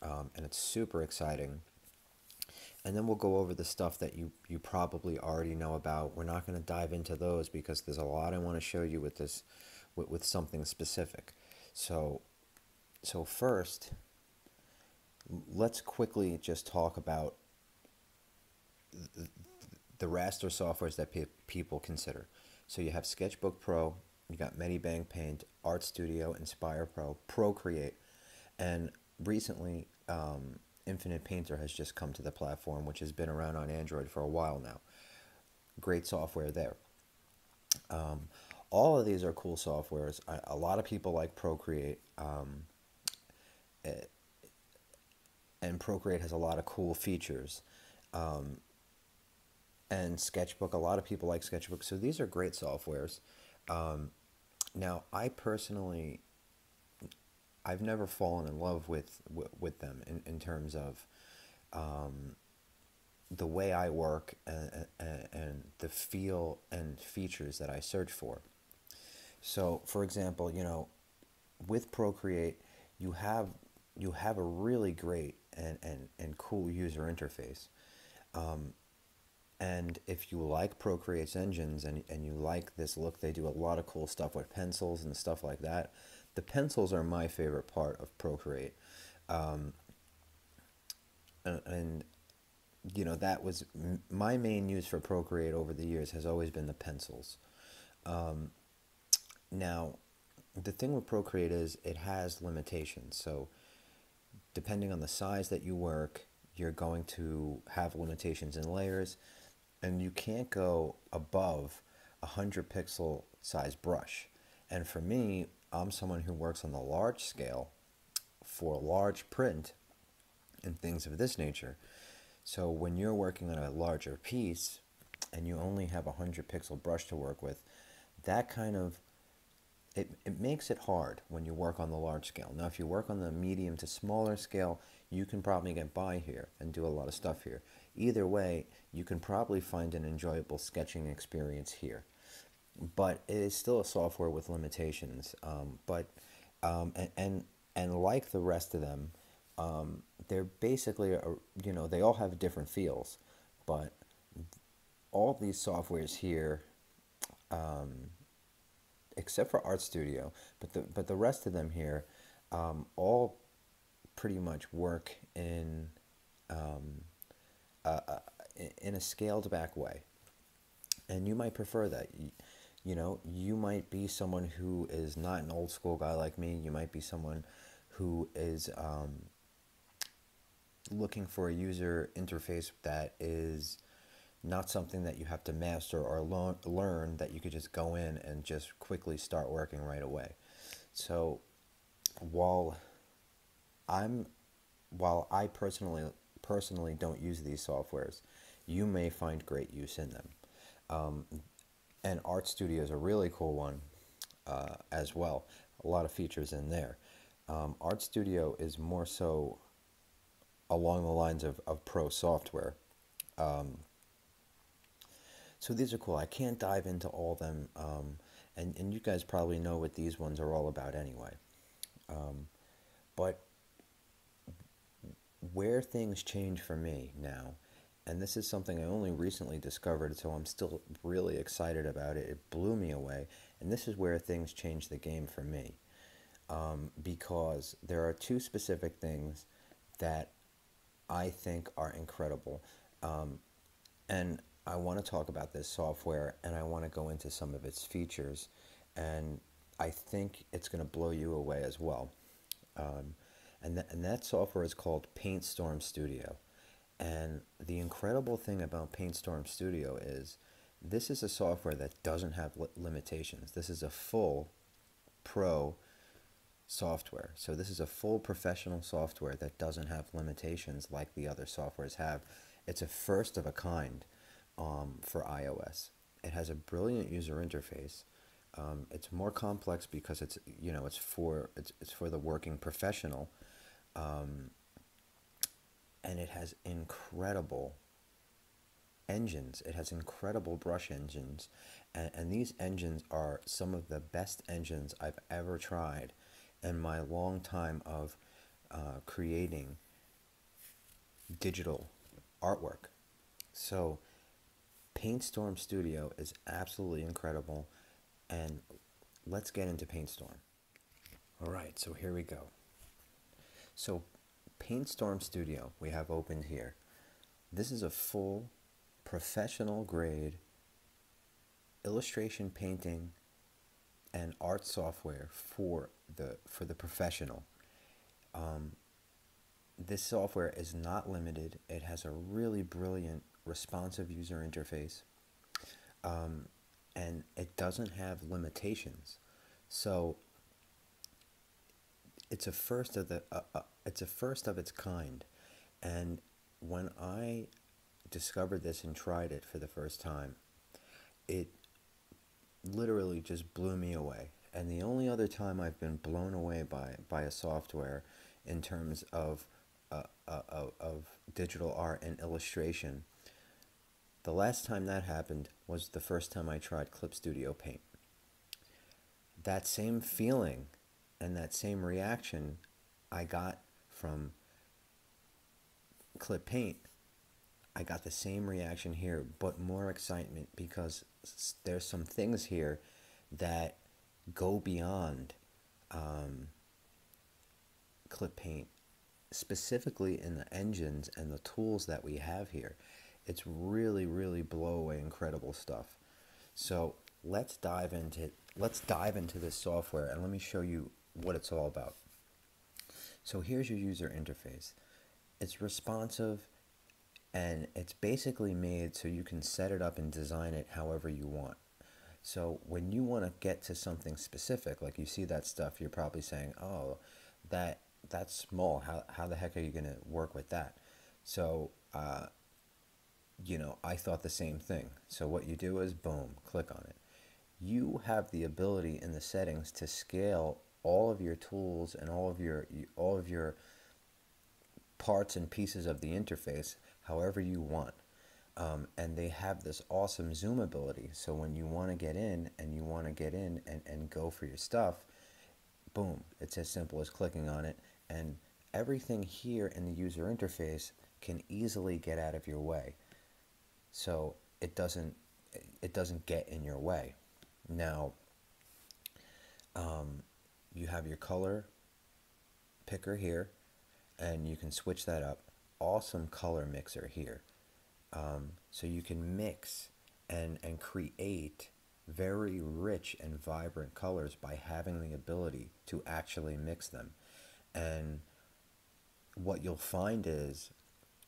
Speaker 1: and it's super exciting. And then we'll go over the stuff that you probably already know about. We're not going to dive into those because there's a lot I want to show you with this, with something specific. So first, let's quickly just talk about the raster softwares that people consider. So you have Sketchbook Pro, you got Medibang Paint, Art Studio, Inspire Pro, Procreate, and recently Infinite Painter has just come to the platform, which has been around on Android for a while now. Great software there. All of these are cool softwares. A lot of people like Procreate, and Procreate has a lot of cool features. And Sketchbook, a lot of people like Sketchbook. So these are great softwares. Now, I personally, I've never fallen in love with them in terms of the way I work, and the feel and features that I search for. So, for example, with Procreate, you have you have a really great and cool user interface. And if you like Procreate's engines and you like this look, they do a lot of cool stuff with pencils and stuff like that. The pencils are my favorite part of Procreate. And that was my main use for Procreate over the years has always been the pencils. Now, the thing with Procreate is it has limitations. So, depending on the size that you work, you're going to have limitations in layers, and you can't go above a 100 pixel size brush. And for me, I'm someone who works on the large scale for large print and things of this nature. So when you're working on a larger piece and you only have a 100 pixel brush to work with, that kind of it makes it hard when you work on the large scale. Now, if you work on the medium to smaller scale, you can probably get by here and do a lot of stuff here. Either way, you can probably find an enjoyable sketching experience here. But it is still a software with limitations. But and, and like the rest of them, they're basically they all have different feels, but all these softwares here, except for Art Studio, but the rest of them here, all pretty much work uh, in a scaled back way, and you might prefer that. You might be someone who is not an old school guy like me. You might be someone who is looking for a user interface that is not something that you have to master or learn, that you could just go in and just quickly start working right away. So while I'm while I personally don't use these softwares, you may find great use in them. Um, and Art Studio is a really cool one as well. A lot of features in there. Art Studio is more so along the lines of pro software. So these are cool. I can't dive into all of them, and you guys probably know what these ones are all about anyway. But where things change for me now, and this is something I only recently discovered, so I'm still really excited about it. It blew me away, and this is where things change the game for me, because there are two specific things that I think are incredible. And I want to talk about this software and I want to go into some of its features. And I think it's going to blow you away as well. Um, and that software is called PaintStorm Studio. And the incredible thing about PaintStorm Studio is this is a software that doesn't have limitations. This is a full pro software. So this is a full professional software that doesn't have limitations like the other softwares have. It's a first of a kind for iOS. It has a brilliant user interface. It's more complex because it's for the working professional, and it has incredible engines. It has incredible brush engines, and these engines are some of the best engines I've ever tried in my long time of creating digital artwork. So, PaintStorm Studio is absolutely incredible, and let's get into PaintStorm. All right, so here we go. So, PaintStorm Studio we have opened here. This is a full professional grade illustration painting and art software for the professional. This software is not limited. It has a really brilliant responsive user interface, and it doesn't have limitations. So it's a first of its kind. And when I discovered this and tried it for the first time, it literally just blew me away. And the only other time I've been blown away by a software in terms of digital art and illustration, the last time that happened was the first time I tried Clip Studio Paint. that same feeling and that same reaction I got from Clip Paint, I got the same reaction here, but more excitement because there's some things here that go beyond Clip Paint, specifically in the engines and the tools that we have here. It's really, really blow away incredible stuff. So let's dive into this software and let me show you what it's all about. So here's your user interface. It's responsive and it's basically made so you can set it up and design it however you want. So when you want to get to something specific, like you see that stuff, you're probably saying, "Oh, that's small. How the heck are you going to work with that?" So I thought the same thing. So what you do is, boom, click on it. You have the ability in the settings to scale all of your tools and all of your parts and pieces of the interface however you want. And they have this awesome zoom ability. So when you want to get in and you want to get in and go for your stuff, boom, it's as simple as clicking on it. And everything here in the user interface can easily get out of your way. So it doesn't get in your way. Now, you have your color picker here, and you can switch that up. Awesome color mixer here. So you can mix and create very rich and vibrant colors by having the ability to actually mix them. And what you'll find is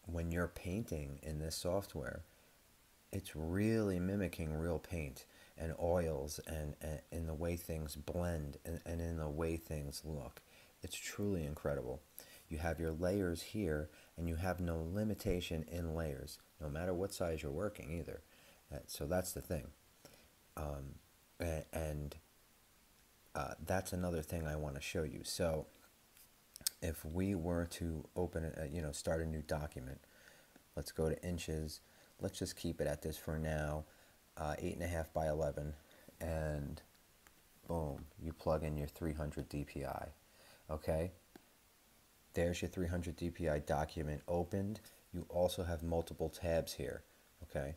Speaker 1: when you're painting in this software, it's really mimicking real paint and oils and in the way things blend and in the way things look. It's truly incredible. You have your layers here, and you have no limitation in layers, no matter what size you're working either. So that's the thing. And that's another thing I want to show you. So if we were to open start a new document, let's go to inches. Let's just keep it at this for now, 8.5 by 11, and boom, you plug in your 300 DPI. Okay, there's your 300 DPI document opened. You also have multiple tabs here. Okay,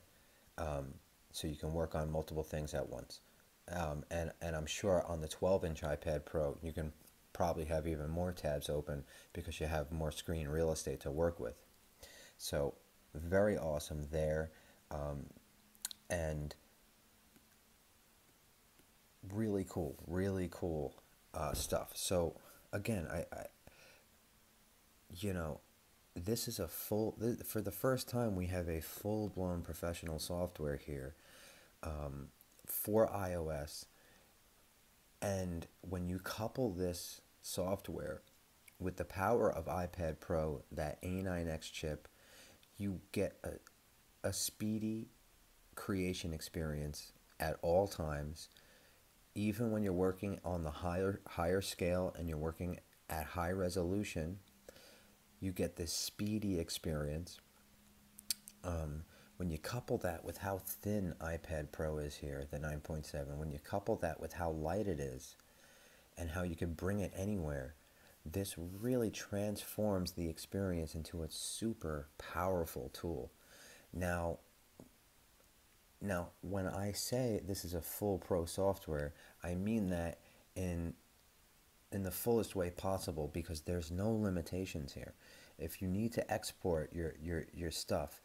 Speaker 1: so you can work on multiple things at once. And I'm sure on the 12-inch iPad Pro, you can probably have even more tabs open because you have more screen real estate to work with. So very awesome there, and really cool stuff. So again, you know, this is for the first time we have a full-blown professional software here for iOS. And when you couple this software with the power of iPad Pro, that A9X chip, you get a speedy creation experience at all times. Even when you're working on the higher scale and you're working at high resolution, you get this speedy experience. When you couple that with how thin iPad Pro is here, the 9.7, when you couple that with how light it is and how you can bring it anywhere, this really transforms the experience into a super powerful tool. Now, when I say this is a full pro software, I mean that in the fullest way possible, because there's no limitations here. If you need to export your stuff,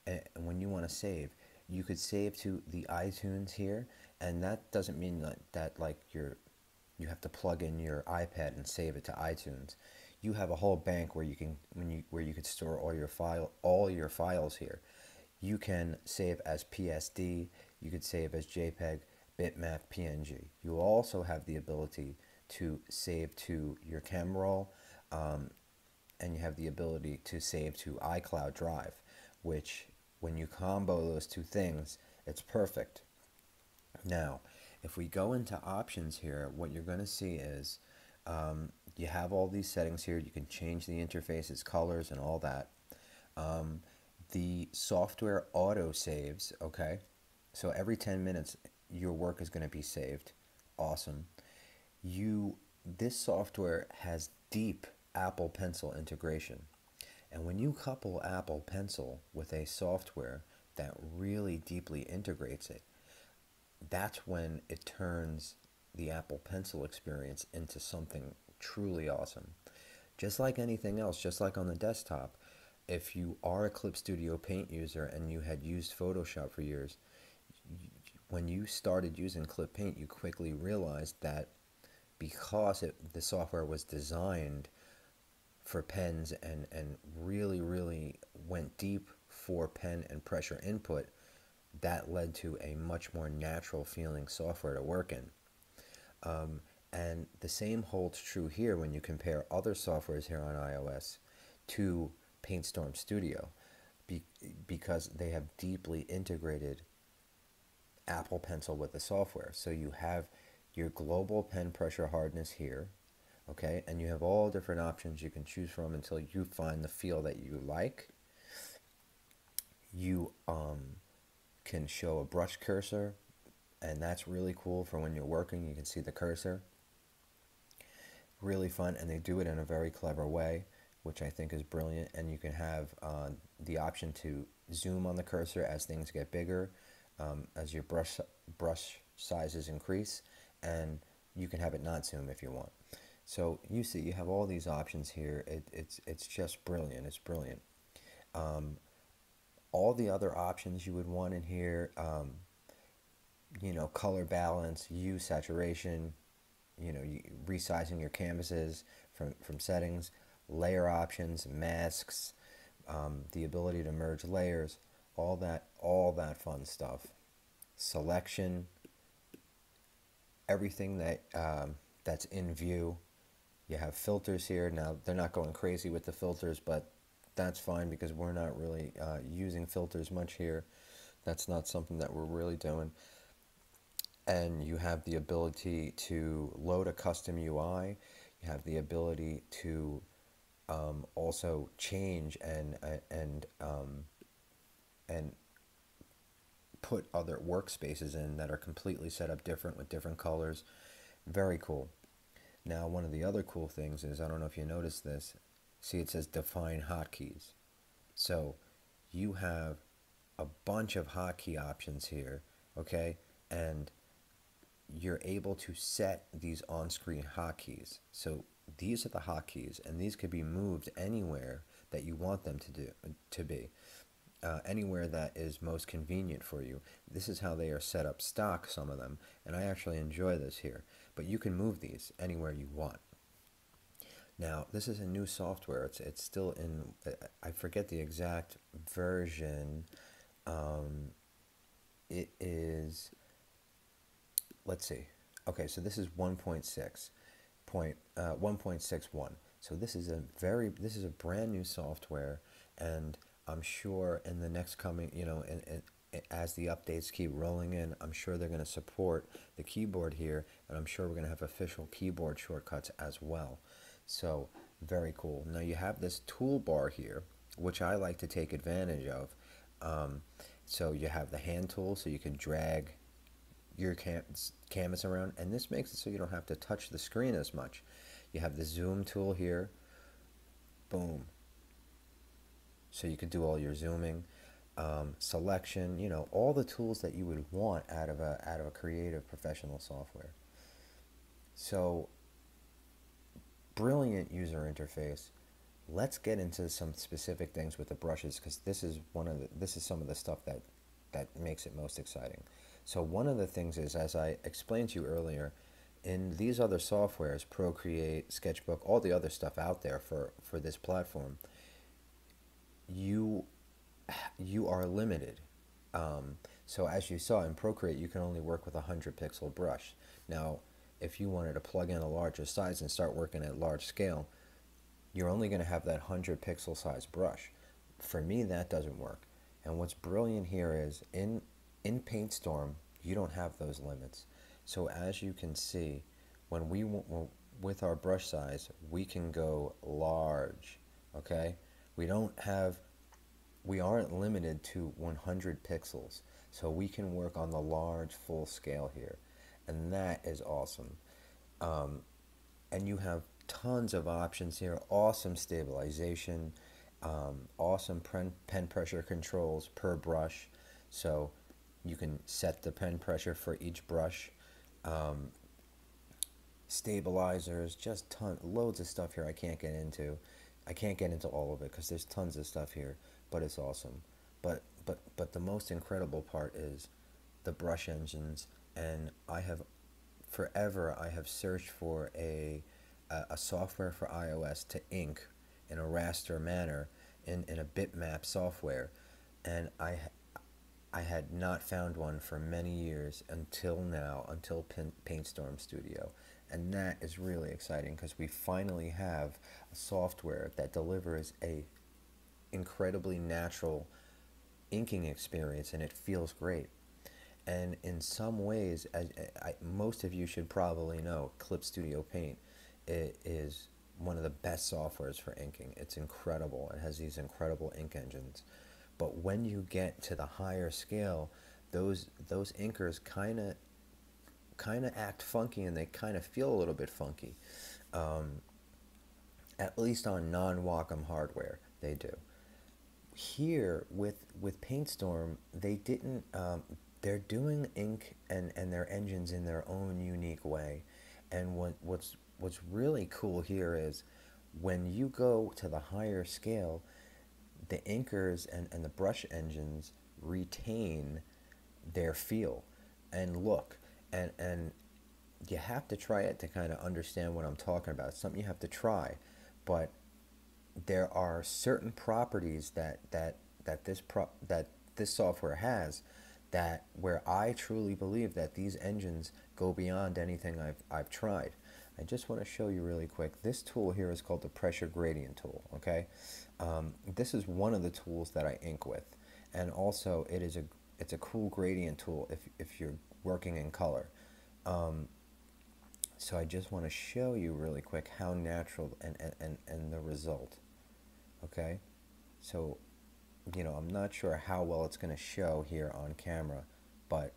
Speaker 1: and when you want to save, you could save to the iTunes here, and that doesn't mean that like you have to plug in your iPad and save it to iTunes. You have a whole bank where you can where you could store all your files here. You can save as PSD, you could save as JPEG, bitmap, PNG. You also have the ability to save to your camera roll, and you have the ability to save to iCloud Drive, which when you combo those two things, it's perfect. Now, if we go into options here, what you're going to see is you have all these settings here. You can change the interfaces, colors, and all that. The software auto saves, okay? So every 10 minutes, your work is going to be saved. Awesome. you this software has deep Apple Pencil integration. And when you couple Apple Pencil with a software that really deeply integrates it, that's when it turns the Apple Pencil experience into something truly awesome. Just like anything else, just like on the desktop, if you are a Clip Studio Paint user and you had used Photoshop for years, when you started using Clip Paint, you quickly realized that because the software was designed for pens and really, really went deep for pen and pressure input, that led to a much more natural feeling software to work in. Um, and the same holds true here when you compare other softwares here on iOS to PaintStorm Studio, be, because they have deeply integrated Apple Pencil with the software. So you have your global pen pressure hardness here, okay, and you have all different options you can choose from until you find the feel that you like. You can show a brush cursor, and that's really cool for when you're working. You can see the cursor. Really fun, and they do it in a very clever way, which I think is brilliant. And you can have the option to zoom on the cursor as things get bigger, as your brush sizes increase, and you can have it not zoom if you want. So you see, you have all these options here. It's just brilliant. It's brilliant. Um, all the other options you would want in here, color balance, hue, saturation, resizing your canvases from settings, layer options, masks, the ability to merge layers, all that fun stuff. Selection, everything that's in view. You have filters here. Now they're not going crazy with the filters, but that's fine because we're not really using filters much here. That's not something that we're really doing. And you have the ability to load a custom UI. You have the ability to also change and put other workspaces in that are completely set up different with different colors. Very cool. Now, one of the other cool things is, I don't know if you noticed this, see it says define hotkeys. So you have a bunch of hotkey options here, okay? And you're able to set these on-screen hotkeys. So these are the hotkeys, and these could be moved anywhere that you want them to be. Anywhere that is most convenient for you. This is how they are set up stock, some of them, and I actually enjoy this here. But you can move these anywhere you want. Now, this is a new software. It's still in, I forget the exact version. It is, let's see. Okay, so this is 1.61. So this is a brand new software, and I'm sure in the next coming, as the updates keep rolling in, I'm sure they're going to support the keyboard here, and I'm sure we're going to have official keyboard shortcuts as well. So very cool. Now you have this toolbar here, which I like to take advantage of. So you have the hand tool, so you can drag your canvas around, and this makes it so you don't have to touch the screen as much. You have the zoom tool here, boom, so you could do all your zooming, selection, all the tools that you would want out of a creative professional software. So brilliant user interface. Let's get into some specific things with the brushes, because this is some of the stuff that makes it most exciting. So one of the things is, as I explained to you earlier, in these other softwares, Procreate, Sketchbook, all the other stuff out there for this platform, you are limited. So as you saw in Procreate, you can only work with a 100 pixel brush. Now, if you wanted to plug in a larger size and start working at large scale, you're only going to have that 100 pixel size brush. For me, that doesn't work. And what's brilliant here is in PaintStorm, you don't have those limits. So as you can see, when with our brush size, we can go large, okay? We aren't limited to 100 pixels. So we can work on the large full scale here. And that is awesome. And you have tons of options here. Awesome stabilization, awesome pen pressure controls per brush. So you can set the pen pressure for each brush. Um, Stabilizers, just loads of stuff here I can't get into. I can't get into all of it because there's tons of stuff here, but it's awesome. But the most incredible part is the brush engines, and I have searched for a software for iOS to ink in a raster manner in a bitmap software, and I had not found one for many years until now, until PaintStorm Studio. And that is really exciting because we finally have a software that delivers a incredibly natural inking experience, and it feels great. And in some ways, as most of you should probably know, Clip Studio Paint is one of the best softwares for inking. It's incredible. It has these incredible ink engines. But when you get to the higher scale, those inkers kind of act funky, and they kind of feel a little bit funky. Um, at least on non-Wacom hardware, they do. Here with PaintStorm, they didn't. They're doing ink and their engines in their own unique way, and what's really cool here is when you go to the higher scale, the inkers and the brush engines retain their feel and look, and you have to try it to kind of understand what I'm talking about. It's something you have to try, but there are certain properties that this software has, that where I truly believe that these engines go beyond anything I've tried. I just want to show you really quick. This tool here is called the pressure gradient tool. Okay, this is one of the tools that I ink with, and also it's a cool gradient tool if you're working in color. Um, so I just want to show you really quick how natural and the result. Okay, so I'm not sure how well it's going to show here on camera, but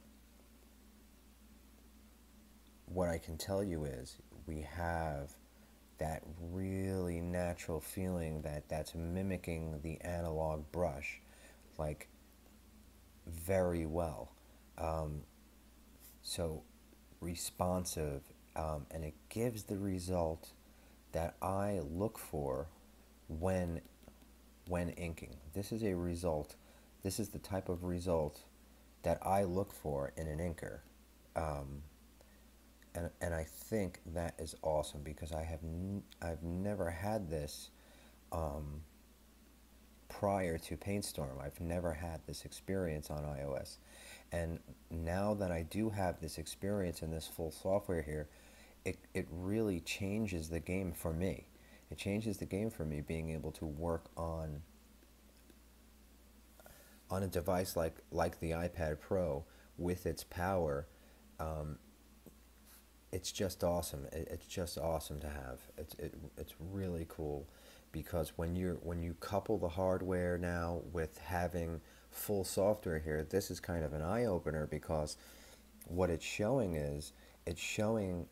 Speaker 1: what I can tell you is we have that really natural feeling that's mimicking the analog brush, like, very well. Um, so responsive, and it gives the result that I look for when when inking. This is a result. This is the type of result that I look for in an inker. Um, and I think that is awesome because I've never had this um, prior to PaintStorm. I've never had this experience on iOS. And now that I do have this experience in this full software here, it really changes the game for me. It changes the game for me being able to work on a device like the iPad Pro with its power. Um, it's just awesome. It's just awesome to have. It's really cool because when you couple the hardware now with having full software here, this is kind of an eye opener because what it's showing is it's showing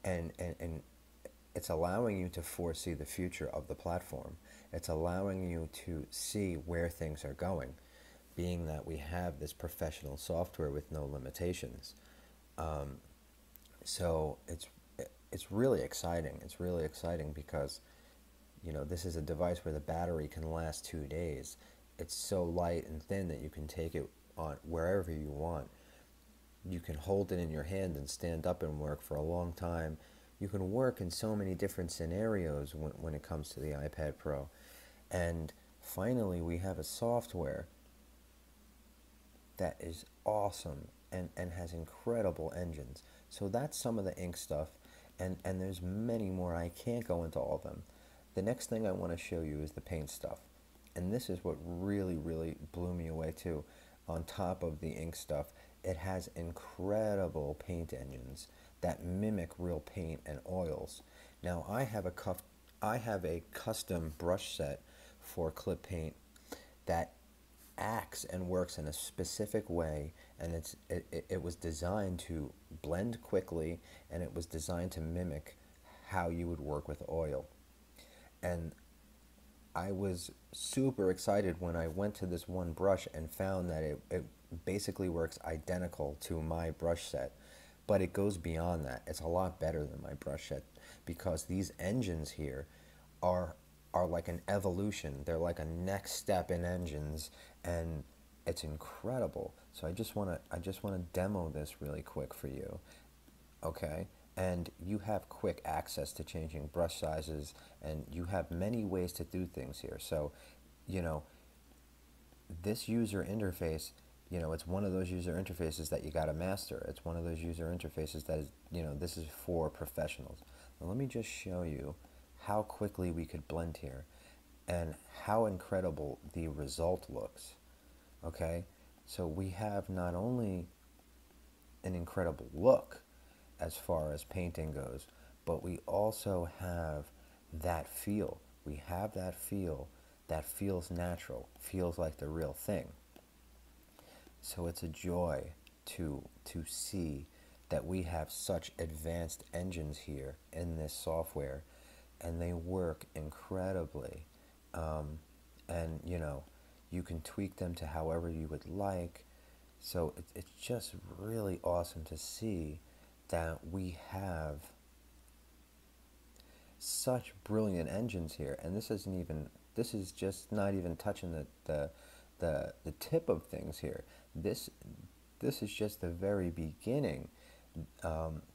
Speaker 1: and it's allowing you to foresee the future of the platform. It's allowing you to see where things are going, being that we have this professional software with no limitations. Um, so it's really exciting. It's really exciting because this is a device where the battery can last 2 days. It's so light and thin that you can take it on wherever you want. You can hold it in your hand and stand up and work for a long time. You can work in so many different scenarios when it comes to the iPad Pro. And finally, we have a software that is awesome and has incredible engines. So that's some of the ink stuff, and there's many more. I can't go into all of them. The next thing I want to show you is the paint stuff. And this is what really, really blew me away too. On top of the ink stuff, it has incredible paint engines that mimic real paint and oils. Now I have a custom brush set for clip paint that acts and works in a specific way, and it was designed to blend quickly, and it was designed to mimic how you would work with oil. And I was super excited when I went to this one brush and found that it basically works identical to my brush set, but it goes beyond that. It's a lot better than my brush set because these engines here are are like an evolution. They're like a next step in engines, and it's incredible. So I just want to demo this really quick for you, okay? And you have quick access to changing brush sizes, and you have many ways to do things here. So, you know, this user interface, it's one of those user interfaces that you got to master. It's one of those user interfaces that is, this is for professionals. Now, let me just show you how quickly we could blend here and how incredible the result looks. Okay? So we have not only an incredible look as far as painting goes, but we also have that feel. We have that feel that feels natural, feels like the real thing. So it's a joy to see that we have such advanced engines here in this software, and they work incredibly. Um, and you can tweak them to however you would like. So it's just really awesome to see that we have such brilliant engines here, and this is just not even touching the tip of things here. This is just the very beginning.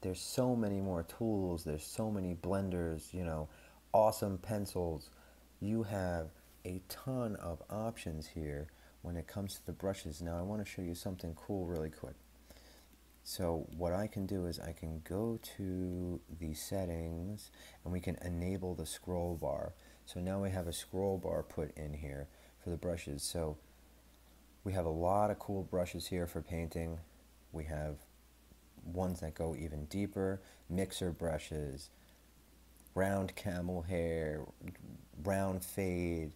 Speaker 1: There's so many more tools. There's so many blenders. Awesome pencils. You have a ton of options here when it comes to the brushes. Now I want to show you something cool really quick. So what I can do is I can go to the settings and we can enable the scroll bar. So now we have a scroll bar put in here for the brushes. So we have a lot of cool brushes here for painting. We have ones that go even deeper, mixer brushes, round camel hair, round fade.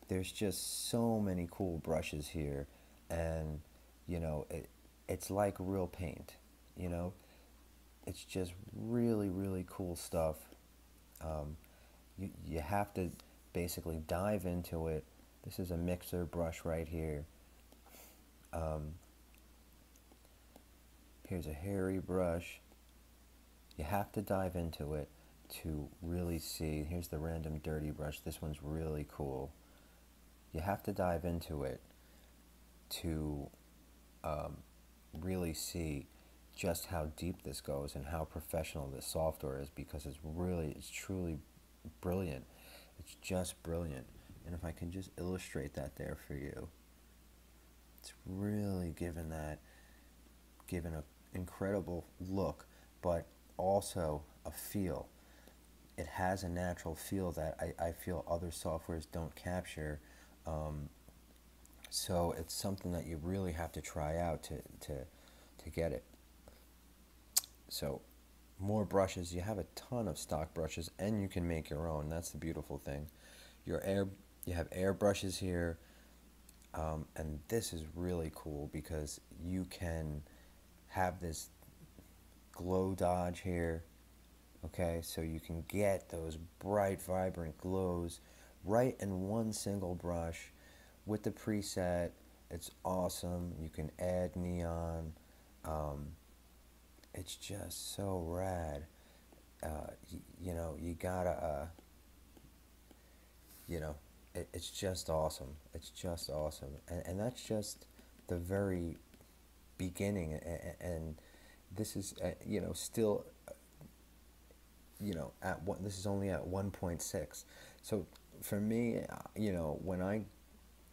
Speaker 1: There's just so many cool brushes here, and it's like real paint. You know, it's just really, really cool stuff. You have to basically dive into it. This is a mixer brush right here. Um, Here's a hairy brush. You have to dive into it to really see. Here's the random dirty brush. This one's really cool. You have to dive into it to really see just how deep this goes and how professional this software is, because it's truly brilliant. It's just brilliant. And if I can just illustrate that there for you, it's really given an incredible look, but also a feel. It has a natural feel that I feel other softwares don't capture. Um, so it's something that you really have to try out to get it. So more brushes. You have a ton of stock brushes, and you can make your own. That's the beautiful thing. You have air brushes here, and this is really cool because you can have this glow dodge here. Okay, so you can get those bright, vibrant glows right in one single brush with the preset. It's awesome. You can add neon. Um, it's just so rad. You gotta, you know, it's just awesome. It's just awesome. And that's just the very beginning. And this is, still, at one, this is only at 1.6. So for me, when I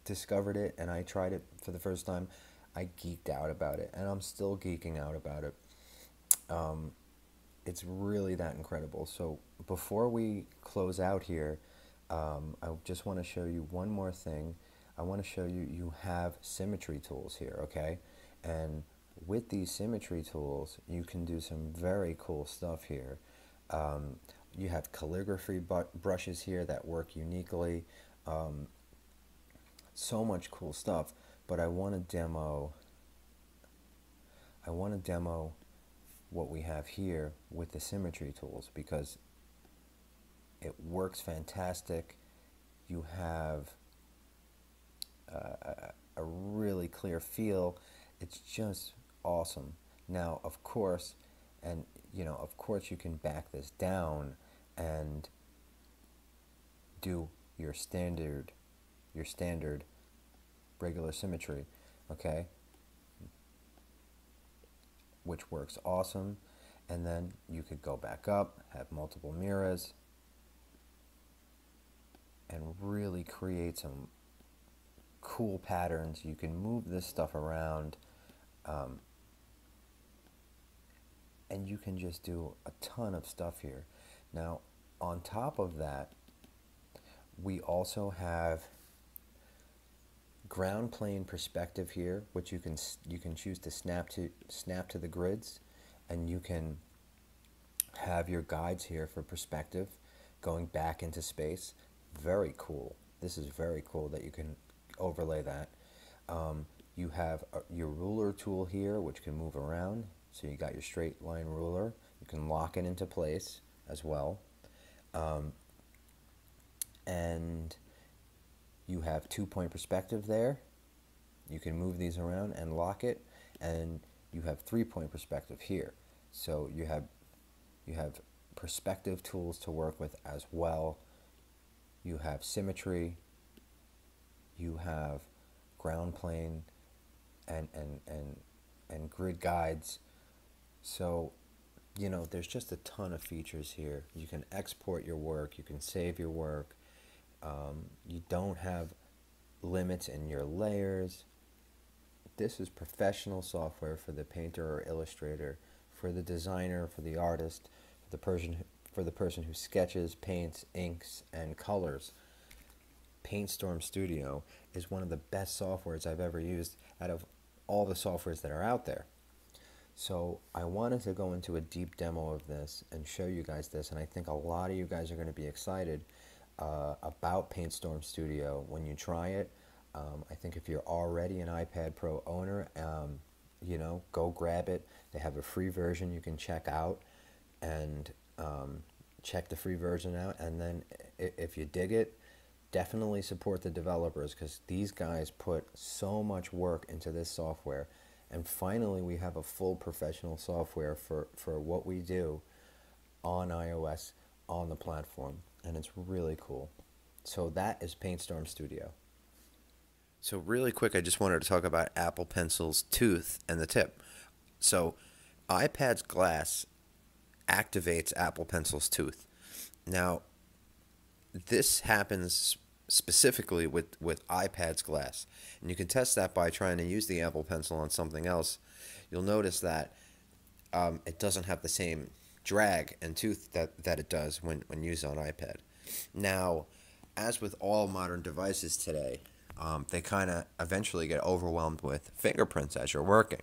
Speaker 1: discovered it and I tried it for the first time, I geeked out about it, and I'm still geeking out about it. Um, it's really that incredible. So before we close out here, I just want to show you one more thing. I want to show you you have symmetry tools here, okay? And with these symmetry tools, you can do some very cool stuff here. Um, you have calligraphy brushes here that work uniquely. So much cool stuff. but I want to demo what we have here with the symmetry tools because it works fantastic. You have a really clear feel. It's just awesome. Now, of course, and of course, you can back this down and do your standard, your standard regular symmetry, okay, which works awesome. And then you could go back up, have multiple mirrors, and really create some cool patterns. You can move this stuff around, um, and you can just do a ton of stuff here. Now, on top of that, we also have ground plane perspective here, which you can choose to snap to the grids, and you can have your guides here for perspective, going back into space. Very cool. This is very cool that you can overlay that. You have your ruler tool here, which can move around. So you got your straight line ruler. You can lock it into place as well. And you have 2-point perspective there. You can move these around and lock it. And you have 3-point perspective here. So you have perspective tools to work with as well. You have symmetry. You have ground plane and grid guides. So, there's just a ton of features here. You can export your work. You can save your work. You don't have limits in your layers. This is professional software for the painter or illustrator, for the designer, for the artist, for the person who sketches, paints, inks, and colors. PaintStorm Studio is one of the best softwares I've ever used out of all the softwares that are out there. So I wanted to go into a deep demo of this and show you guys this, and I think a lot of you guys are going to be excited about PaintStorm Studio when you try it. I think if you're already an iPad Pro owner, go grab it. They have a free version you can check out, and check the free version out, and then if you dig it, definitely support the developers, because these guys put so much work into this software. And finally, we have a full professional software for what we do on iOS on the platform, and it's really cool. So that is PaintStorm Studio. So really quick, I just wanted to talk about Apple Pencil's tooth and the tip. So iPad's glass activates Apple Pencil's tooth. Now, this happens specifically with iPad's glass. And you can test that by trying to use the Apple Pencil on something else. You'll notice that it doesn't have the same drag and tooth that it does when used on iPad. Now, as with all modern devices today, they kind of eventually get overwhelmed with fingerprints as you're working.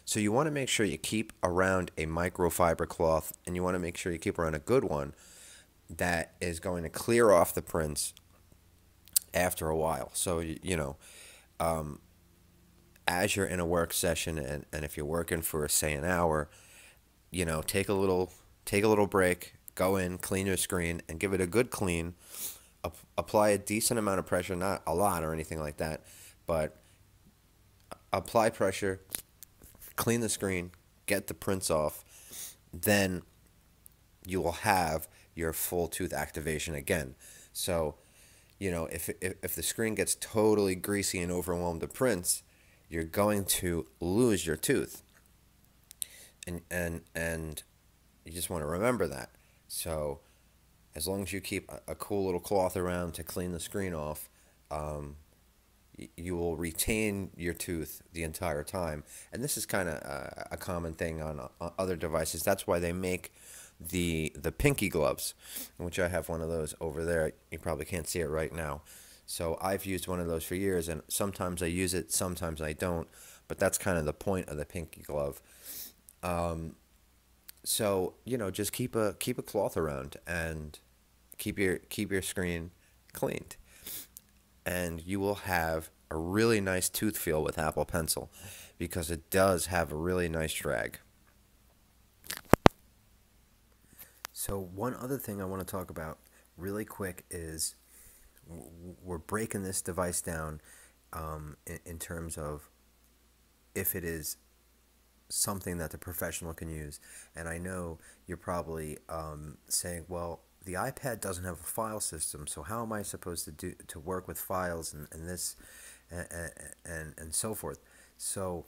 Speaker 1: So you want to make sure you keep around a microfiber cloth, and you want to make sure you keep around a good one that is going to clear off the prints after a while. So, as you're in a work session, and if you're working for, say, an hour, take a little break, go in, clean your screen, and give it a good clean. Apply a decent amount of pressure, not a lot or anything like that, but apply pressure, clean the screen, get the prints off, then you will have your full tooth activation again. So, if the screen gets totally greasy and overwhelmed with prints, you're going to lose your tooth. And you just want to remember that. So as long as you keep a cool little cloth around to clean the screen off, you will retain your tooth the entire time. And this is kind of a common thing on other devices. That's why they make the pinky gloves, which I have one of those over there. You probably can't see it right now. So I've used one of those for years, and sometimes I use it, sometimes I don't. But that's kind of the point of the pinky glove. So just keep a cloth around and keep your screen cleaned, and you will have a really nice tooth feel with Apple Pencil because it does have a really nice drag. So one other thing I want to talk about really quick is we're breaking this device down in terms of if it is something that the professional can use. And I know you're probably saying, well, the iPad doesn't have a file system, so how am I supposed to work with files and this and, and so forth? So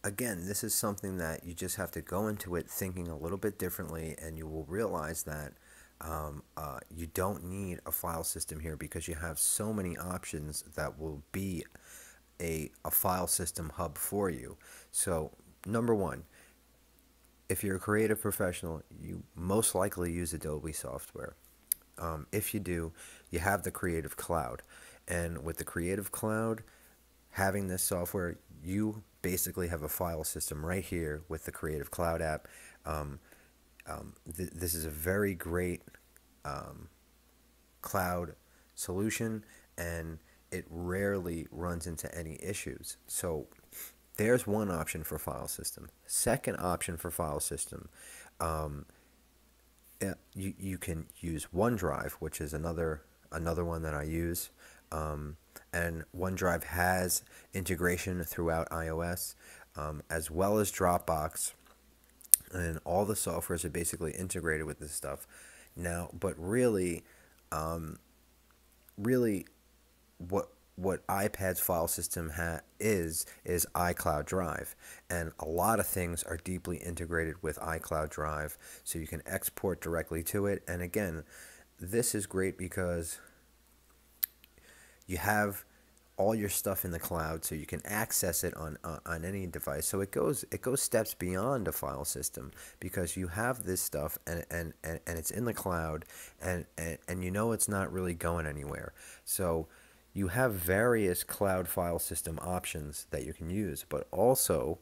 Speaker 1: again, this is something that you just have to go into it thinking a little bit differently, and you will realize that you don't need a file system here because you have so many options that will be a file system hub for you. So, number one, if you're a creative professional, you most likely use Adobe software. If you do, you have the Creative Cloud. And with the Creative Cloud, having this software, you basically have a file system right here with the Creative Cloud app. This is a very great cloud solution, and it rarely runs into any issues. So there's one option for file system. Second option for file system, you can use OneDrive, which is another one that I use. And OneDrive has integration throughout iOS, as well as Dropbox, and all the softwares are basically integrated with this stuff now. But really, what iPad's file system is iCloud Drive, and a lot of things are deeply integrated with iCloud Drive, so you can export directly to it. And again, this is great because you have all your stuff in the cloud, so you can access it on any device. So it goes steps beyond a file system because you have this stuff, and it's in the cloud, and you know it's not really going anywhere. So you have various cloud file system options that you can use, but also,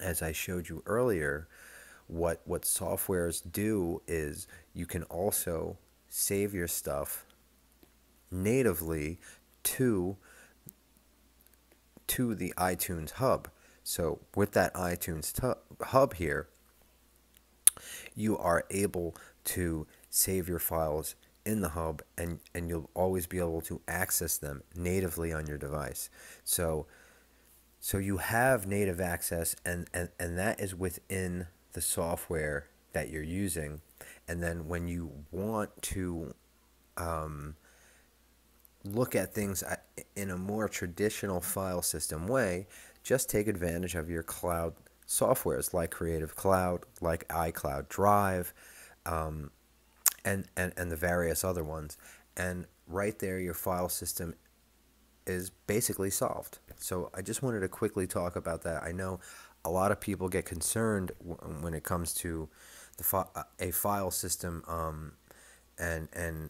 Speaker 1: as I showed you earlier, what softwares do is you can also save your stuff natively to the iTunes hub. So with that iTunes hub here, you are able to save your files in the hub, and you'll always be able to access them natively on your device. So you have native access, and that is within the software that you're using. And then when you want to look at things in a more traditional file system way, just take advantage of your cloud softwares like Creative Cloud, like iCloud Drive, and the various other ones. And right there, your file system is basically solved. So I just wanted to quickly talk about that. I know a lot of people get concerned when it comes to a file system, and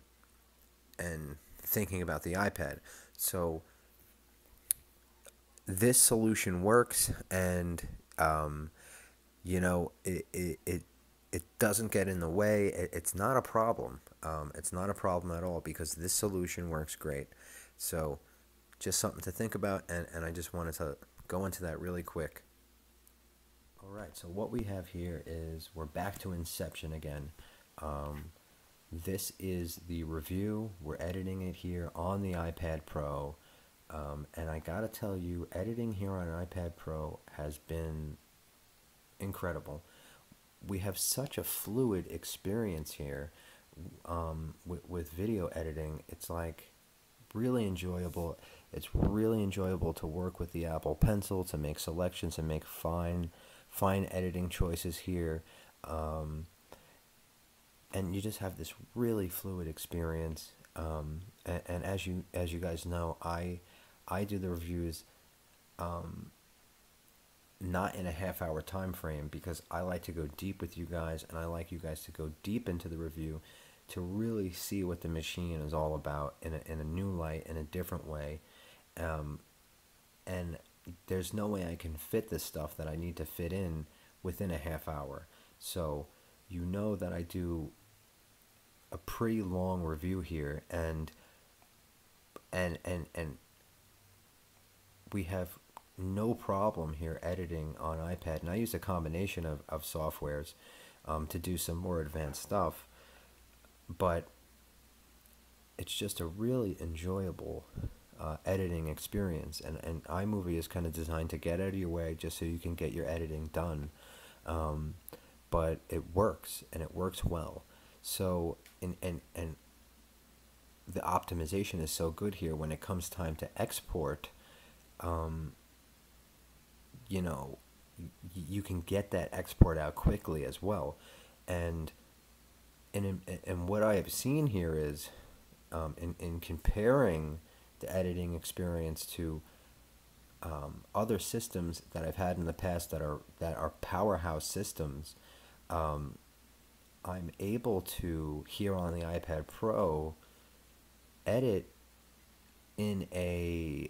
Speaker 1: thinking about the iPad. So this solution works, and it doesn't get in the way. It's not a problem. It's not a problem at all because this solution works great. So just something to think about, and I just wanted to go into that really quick. All right, so what we have here is we're back to Inception again. This is the review. We're editing it here on the iPad Pro. And I gotta tell you, editing here on an iPad Pro has been incredible. We have such a fluid experience here with video editing. It's like really enjoyable. It's really enjoyable to work with the Apple Pencil to make selections and make fine editing choices here. And you just have this really fluid experience. And as you guys know, I do the reviews not in a half-hour time frame because I like to go deep with you guys, and I like you guys to go deep into the review to really see what the machine is all about in a new light, in a different way. And there's no way I can fit this stuff that I need to fit in within a half hour. So you know that I do a pretty long review here, and we have no problem here editing on iPad. And I use a combination of softwares to do some more advanced stuff. But it's just a really enjoyable editing experience. And iMovie is kind of designed to get out of your way just so you can get your editing done. Um, but it works, and it works well. So, and the optimization is so good here when it comes time to export. Um, you know, you can get that export out quickly as well. And and what I have seen here is, in comparing the editing experience to other systems that I've had in the past that are powerhouse systems, um, I'm able to, here on the iPad Pro, edit in a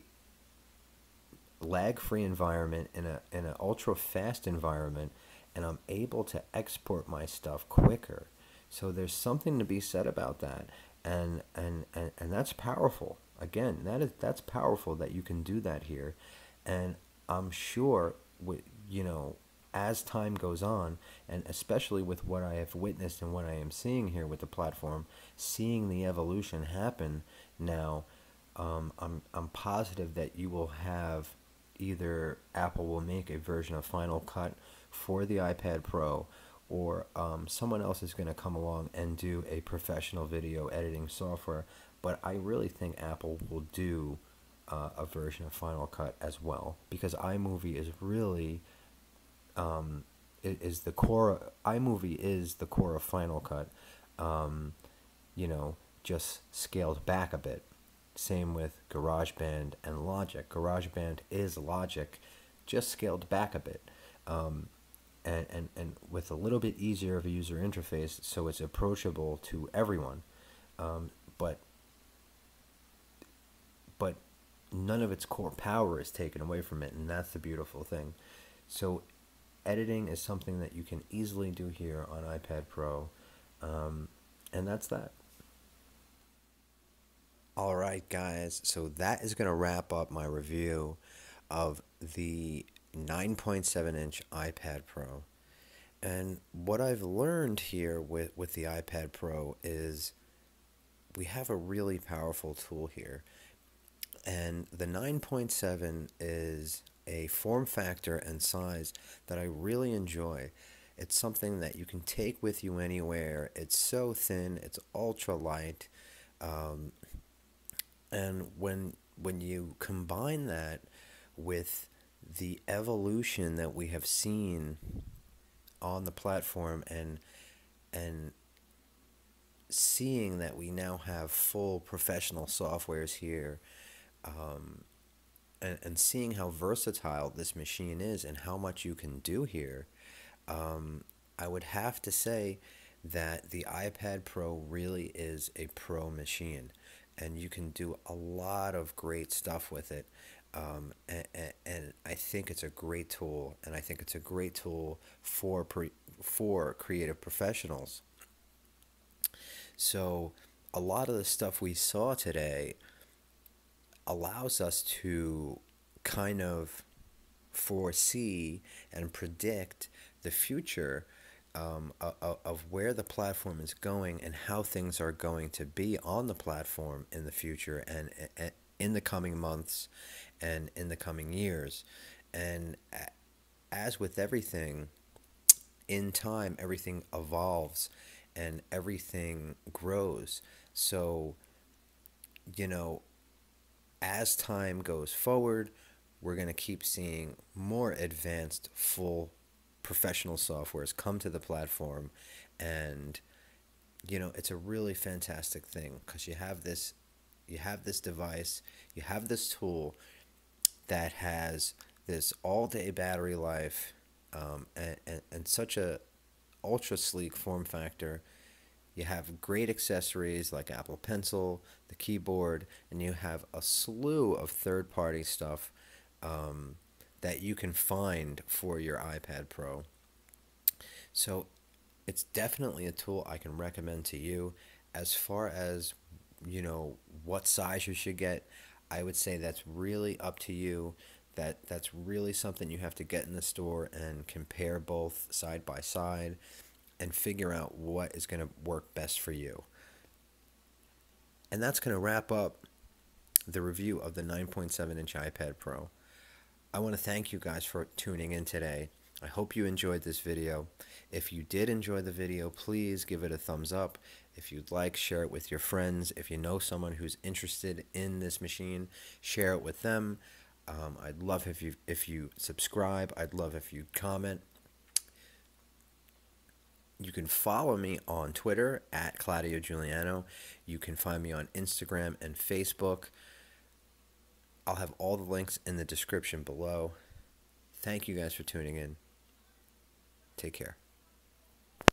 Speaker 1: lag-free environment, in an ultra-fast environment, and I'm able to export my stuff quicker. So there's something to be said about that, and that's powerful. Again, that's powerful that you can do that here, and I'm sure with, as time goes on, and especially with what I have witnessed and what I am seeing here with the platform, seeing the evolution happen now, I'm positive that you will have, either Apple will make a version of Final Cut for the iPad Pro, or someone else is going to come along and do a professional video editing software. But I really think Apple will do a version of Final Cut as well, because iMovie is really, is the core. iMovie is the core of Final Cut. Um, just scaled back a bit. Same with GarageBand and Logic. GarageBand is Logic, just scaled back a bit, and with a little bit easier of a user interface, so it's approachable to everyone. Um, but but none of its core power is taken away from it, and that's the beautiful thing. So editing is something that you can easily do here on iPad Pro, and that's that. All right, guys. So that is going to wrap up my review of the 9.7-inch iPad Pro. And what I've learned here with the iPad Pro is we have a really powerful tool here. And the 9.7 is a form factor and size that I really enjoy. It's something that you can take with you anywhere. It's so thin, it's ultra light. Um, and when you combine that with the evolution that we have seen on the platform, and seeing that we now have full professional softwares here, um, and seeing how versatile this machine is and how much you can do here, I would have to say that the iPad Pro really is a pro machine, and you can do a lot of great stuff with it. And I think it's a great tool, and I think it's a great tool for creative professionals. So a lot of the stuff we saw today allows us to kind of foresee and predict the future, of where the platform is going and how things are going to be on the platform in the future, and in the coming months and in the coming years. And as with everything, in time, everything evolves and everything grows. So, you know, as time goes forward, we're going to keep seeing more advanced, full professional softwares come to the platform. And, it's a really fantastic thing, because you have this device, you have this tool that has this all-day battery life, and such a ultra sleek form factor. You have great accessories like Apple Pencil, the keyboard, and you have a slew of third-party stuff, that you can find for your iPad Pro. So it's definitely a tool I can recommend to you. As far as, what size you should get, I would say that's really up to you. That's really something you have to get in the store and compare both side by side and figure out what is going to work best for you. And that's going to wrap up the review of the 9.7-inch iPad Pro. I want to thank you guys for tuning in today. I hope you enjoyed this video. If you did enjoy the video, please give it a thumbs up. If you'd like, share it with your friends. If you know someone who's interested in this machine, share it with them. I'd love if you subscribe. I'd love if you comment. You can follow me on Twitter at Claudio Giuliano. You can find me on Instagram and Facebook. I'll have all the links in the description below. Thank you guys for tuning in. Take care.